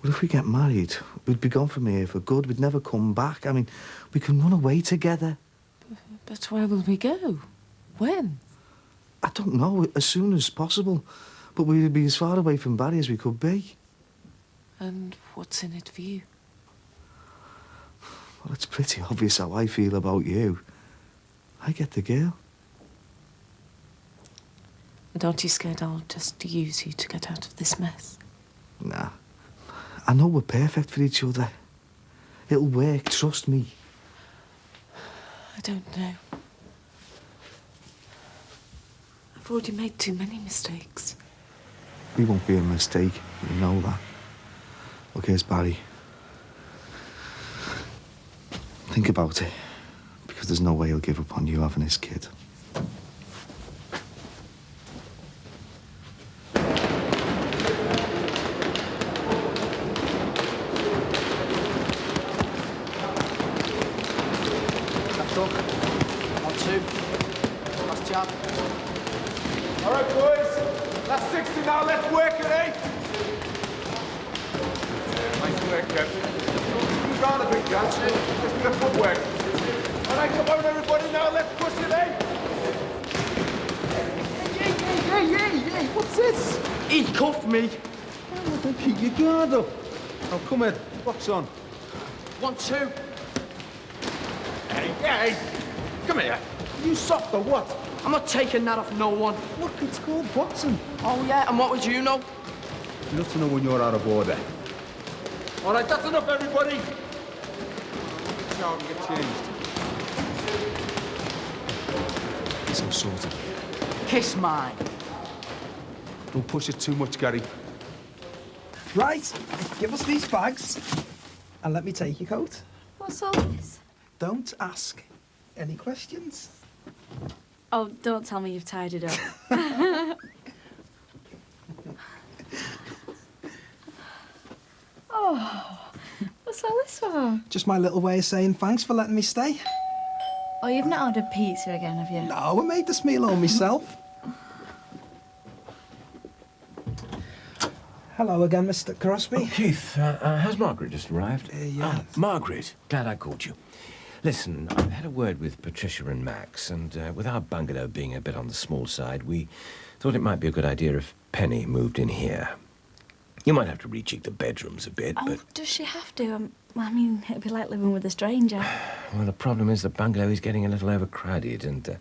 Well, if we get married, we'd be gone from here for good. We'd never come back. I mean, we can run away together. But where will we go? When? I don't know, as soon as possible. But we'd be as far away from Barry as we could be. And what's in it for you? Well, it's pretty obvious how I feel about you. I get the girl. And aren't you scared I'll just use you to get out of this mess? Nah. I know we're perfect for each other. It'll work, trust me. I don't know. I've already made too many mistakes. We won't be a mistake, you know that. Look, here's Barry. Think about it, because there's no way he'll give up on you having his kid. Left hook. On 2. Last jab. All right, boys. That's 60 now. Let's work it, eh? Nice work, Captain. Move on a bit, Gantz. Just a bit of footwork. All right, come on, everybody. Now let's push it, eh? Hey, what's this? He cuffed me. Oh, keep your guard up. Now, come in. Box on. 1, 2. Hey. Come here. Are you soft or what? I'm not taking that off no one. Look, it's called boxing. Oh, yeah? And what would you know? You have to know when you're out of order. All right, that's enough, everybody. Shower and get changed. So sorted. Kiss mine. Don't push it too much, Gary. Right, give us these bags and let me take your coat. What's all this? Don't ask any questions. Oh, don't tell me you've tied it up. Oh, what's all this for? Just my little way of saying thanks for letting me stay. Oh, you've not ordered pizza again, have you? No, I made this meal all myself. Hello again, Mr. Crosby. Oh, Keith, has Margaret just arrived? Yeah. Margaret, glad I called you. Listen, I've had a word with Patricia and Max, and with our bungalow being a bit on the small side, we thought it might be a good idea if Penny moved in here. You might have to rejig the bedrooms a bit, Oh, but... does she have to? Well, I mean, it'd be like living with a stranger. Well, the problem is the bungalow is getting a little overcrowded, and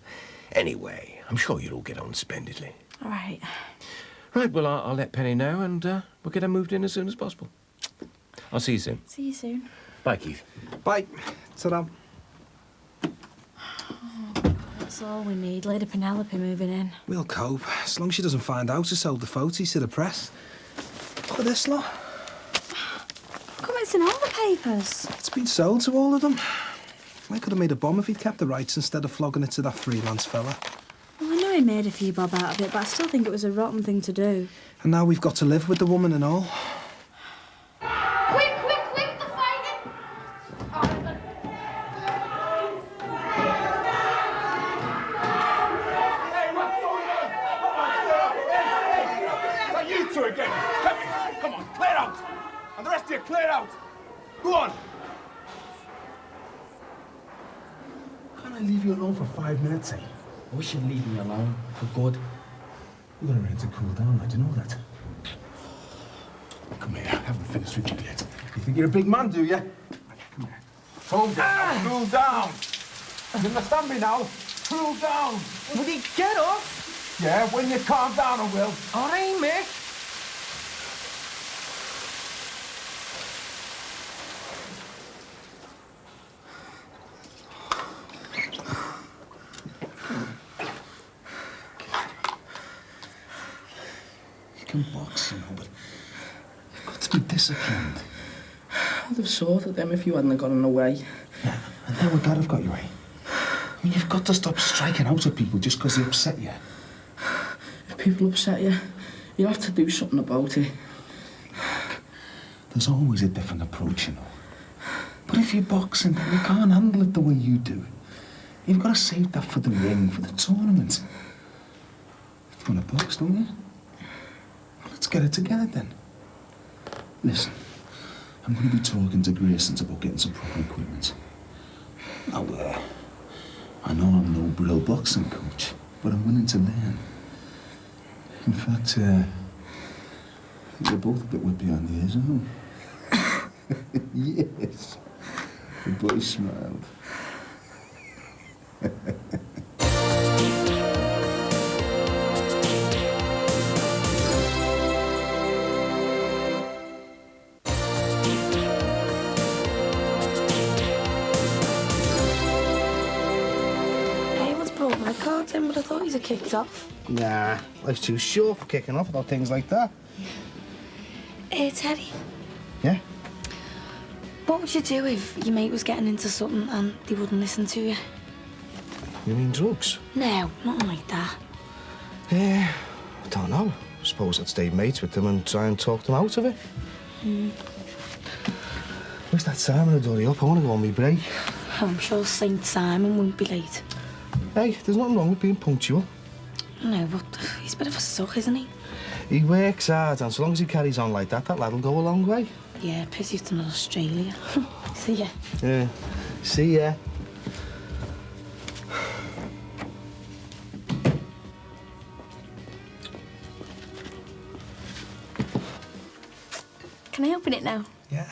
anyway, I'm sure you'll all get on splendidly. All right. Right, well, I'll let Penny know, and we'll get her moved in as soon as possible. I'll see you soon. See you soon. Bye, Keith. Bye. Ta-da. That's all we need. Lady Penelope moving in. We'll cope, as long as she doesn't find out who sold the photos to the press. Look at this lot. Come, it's in all the papers. It's been sold to all of them. I could have made a bomb if he'd kept the rights instead of flogging it to that freelance fella. Well, I know he made a few bob out of it, but I still think it was a rotten thing to do. And now we've got to live with the woman and all. Quick, the fighting! Now you two again. Come on, clear out. And the rest of you, clear out. Go on. Can't I leave you alone for 5 minutes, eh? I wish you'd leave me alone, for good. You've got a right to cool down, do you know that? Come here, I haven't finished with you yet. You think you're a big man, do you? Come here. Calm down. Cool down. You understand me now? Cool down. Would he get off? Yeah, when you calm down, I will. All right, Mick. You can box, you know, but you've got to be disciplined. I'd have sorted them if you hadn't gotten away. Yeah, and how would that have got you, eh? I mean, you've got to stop striking out at people just because they upset you. If people upset you, you have to do something about it. There's always a different approach, you know. But if you're boxing, you can't handle it the way you do. You've got to save that for the ring, for the tournament. You want to box, don't you? Well, let's get it together then. Listen, I'm going to be talking to Grayson's about getting some proper equipment. Now, I know I'm no brill boxing coach, but I'm willing to learn. In fact, we're both a bit wet behind the ears, aren't we? Yes. The boy smiled. Everyone's brought my cards in, but I thought you'd have kicked off. Nah, life's too short for kicking off about things like that. Hey, Teddy. Yeah? What would you do if your mate was getting into something and they wouldn't listen to you? You mean drugs? No, nothing like that. I don't know. Suppose I'd stay mates with them and try and talk them out of it. Wish that Simon would hurry up. I want to go on my break. I'm sure Saint Simon won't be late. Hey, there's nothing wrong with being punctual. No, but he's a bit of a suck, isn't he? He works hard, and so long as he carries on like that, that lad'll go a long way. Yeah, pity it's not Australia. See ya. Yeah. See ya. Can I open it now? Yeah.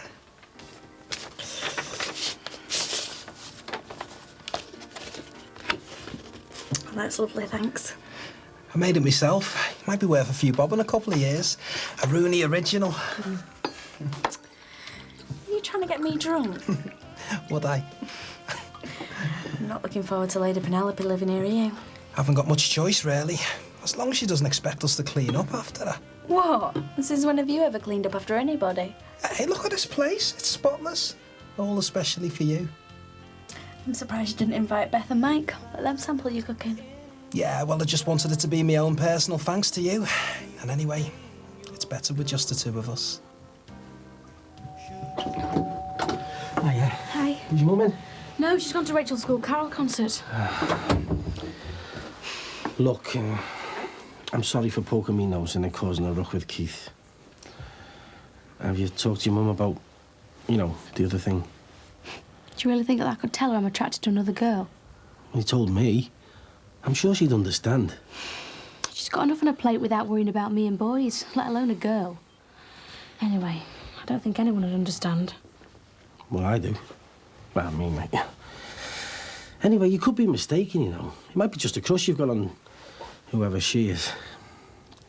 Oh, that's lovely, thanks. I made it myself. It might be worth a few bob in a couple of years. A Rooney original. Are you trying to get me drunk? Would I? I'm not looking forward to Lady Penelope living here, are you? Haven't got much choice, really. As long as she doesn't expect us to clean up after her. What? Since when have you ever cleaned up after anybody? Hey, look at this place. It's spotless. All especially for you. I'm surprised you didn't invite Beth and Mike. Let them sample your cooking. Yeah, well, I just wanted it to be my own personal thanks to you. And anyway, it's better with just the two of us. Hiya. Hi. Is your mum in? No, she's gone to Rachel's school carol concert. Look, I'm sorry for poking me nose in and causing a ruck with Keith. Have you talked to your mum about, you know, the other thing? Do you really think that I could tell her I'm attracted to another girl? He told me. I'm sure she'd understand. She's got enough on her plate without worrying about me and boys, let alone a girl. Anyway, I don't think anyone would understand. Well, I do. Well, me, mate. Anyway, you could be mistaken, you know. It might be just a crush you've got on whoever she is.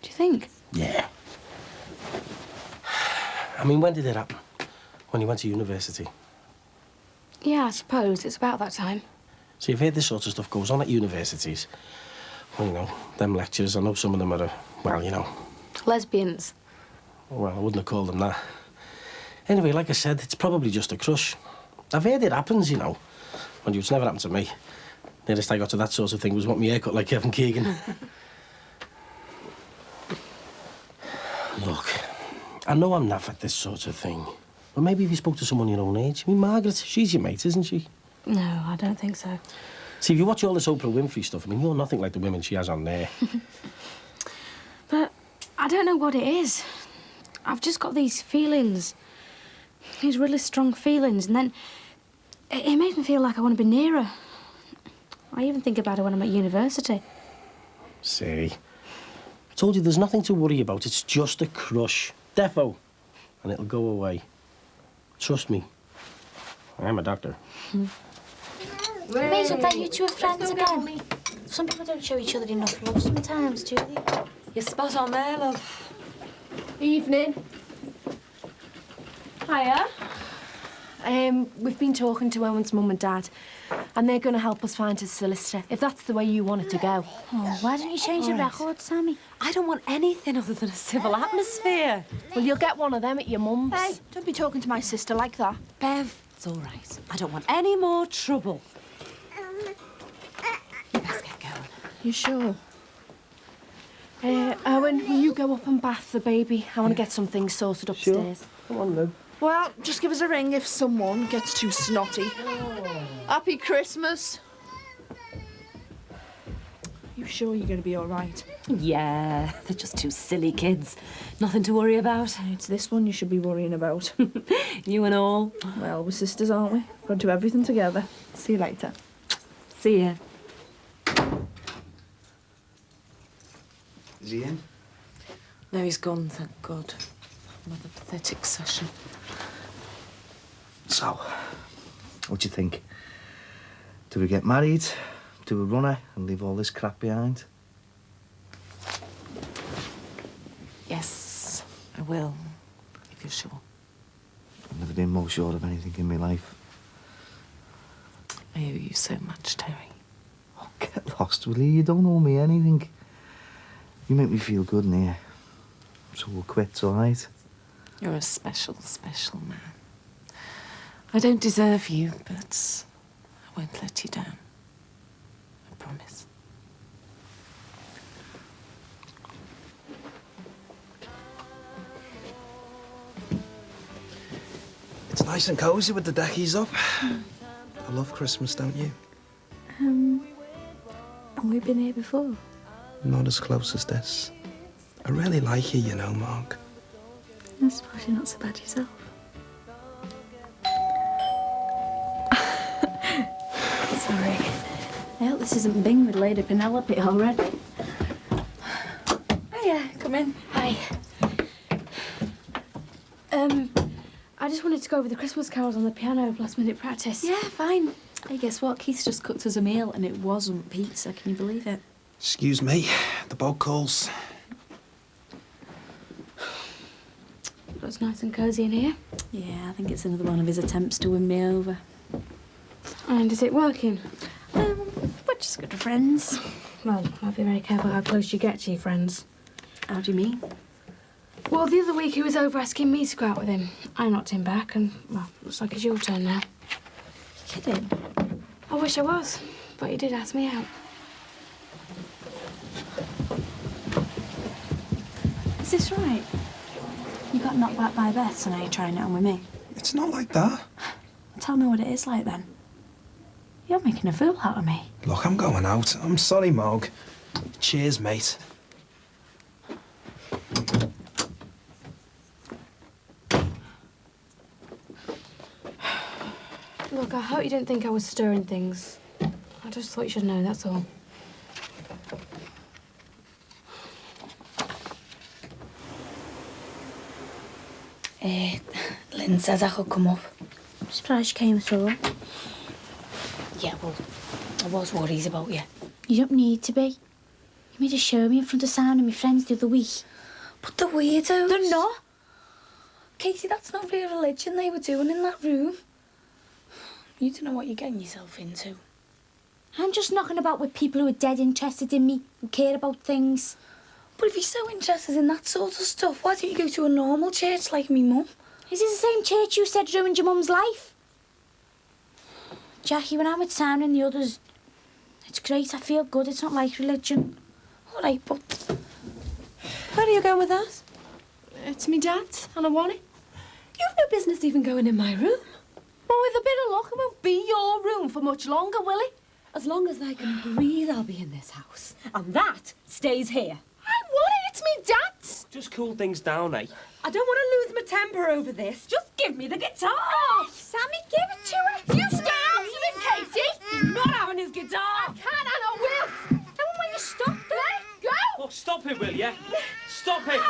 Do you think? Yeah. I mean, when did it happen? When you went to university? Yeah, I suppose. It's about that time. So you've heard this sort of stuff goes on at universities. Well, you know, them lecturers, I know some of them are, well, you know. Lesbians. Well, I wouldn't have called them that. Anyway, like I said, it's probably just a crush. I've heard it happens, you know. Mind you, it's never happened to me. Nearest I got to that sort of thing was wanting my haircut like Kevin Keegan. Look, I know I'm naff at this sort of thing. But maybe if you spoke to someone your own age. I mean, Margaret, she's your mate, isn't she? No, I don't think so. See, if you watch all this Oprah Winfrey stuff, I mean, you're nothing like the women she has on there. But I don't know what it is. I've just got these feelings. These really strong feelings, and then it makes me feel like I want to be near her. I even think about her when I'm at university. See, I told you there's nothing to worry about. It's just a crush. Defo. And it'll go away. Trust me. I'm a doctor. Amazing that you two are friends again. Some people don't show each other enough love sometimes, do they? You're spot on there, love. Evening. Hiya. We've been talking to Owen's mum and dad, and they're going to help us find his solicitor, if that's the way you want it to go. Oh, why don't you change your record, Sammy? I don't want anything other than a civil atmosphere. Well, you'll get one of them at your mum's. Hey, don't be talking to my sister like that. Bev, it's all right. I don't want any more trouble. You best get going. You sure? Owen, will you go up and bath the baby? I want to get some things sorted upstairs. Sure. Come on, Lou. Well, just give us a ring if someone gets too snotty. Happy Christmas. You sure you're going to be all right? Yeah, they're just two silly kids. Nothing to worry about. It's this one you should be worrying about. You and all. Well, we're sisters, aren't we? Got to do everything together. See you later. See ya. Is he in? No, he's gone, thank God. Another pathetic session. So, what do you think? Do we get married, do a runner, and leave all this crap behind? Yes, I will, if you're sure. I've never been more sure of anything in my life. I owe you so much, Terry. Oh, get lost, will you? You don't owe me anything. You make me feel good in here. So we'll quit, all right? You're a special, special man. I don't deserve you, but I won't let you down. I promise. It's nice and cosy with the deckies up. I love Christmas, don't you? Have we been here before? Not as close as this. I really like you, you know, Mark. I suppose you're not so bad yourself. Sorry. I hope this isn't Bing with Lady Penelope already. Hiya, come in. Hi. I just wanted to go over the Christmas carols on the piano, last minute practice. Yeah, fine. Hey, guess what? Keith's just cooked us a meal and it wasn't pizza. Can you believe it? Excuse me, the boat calls. Looks nice and cosy in here. Yeah, I think it's another one of his attempts to win me over. And is it working? We're just good friends. Well, I'll be very careful how close you get to your friends. How do you mean? Well, the other week he was over asking me to go out with him. I knocked him back and, well, looks like it's your turn now. You kidding? I wish I was, but he did ask me out. Is this right? You got knocked back by Beth, so now you're trying it on with me? It's not like that. Tell me what it is like then. You're making a fool out of me. Look, I'm going out. I'm sorry, Mog. Cheers, mate. Look, I hope you didn't think I was stirring things. I just thought you should know, that's all. Lynn says I could come up. I'm surprised you came through. Yeah, well, I was worried about you. You don't need to be. You made a show of me in front of Sam and my friends the other week. But the weirdos... They're not. Katie, that's not real religion they were doing in that room. You don't know what you're getting yourself into. I'm just knocking about with people who are dead interested in me, who care about things. But if you're so interested in that sort of stuff, why don't you go to a normal church like me mum? Is this the same church you said ruined your mum's life? Jackie, when I'm with Sam and the others, it's great, I feel good, it's not like religion. All right, but... Where are you going with that? It's me dad's, and I want it. You've no business even going in my room. Well, with a bit of luck, it won't be your room for much longer, will it? As long as I can breathe, I'll be in this house. And that stays here. I want it, it's me dad's. Just cool things down, eh? I don't want to lose my temper over this. Just give me the guitar. Sammy, give it to her. You stay out of it, Katie. You're not having his guitar. I can and I will. And when you stop, let it go. Oh, stop it, will ya? Stop it!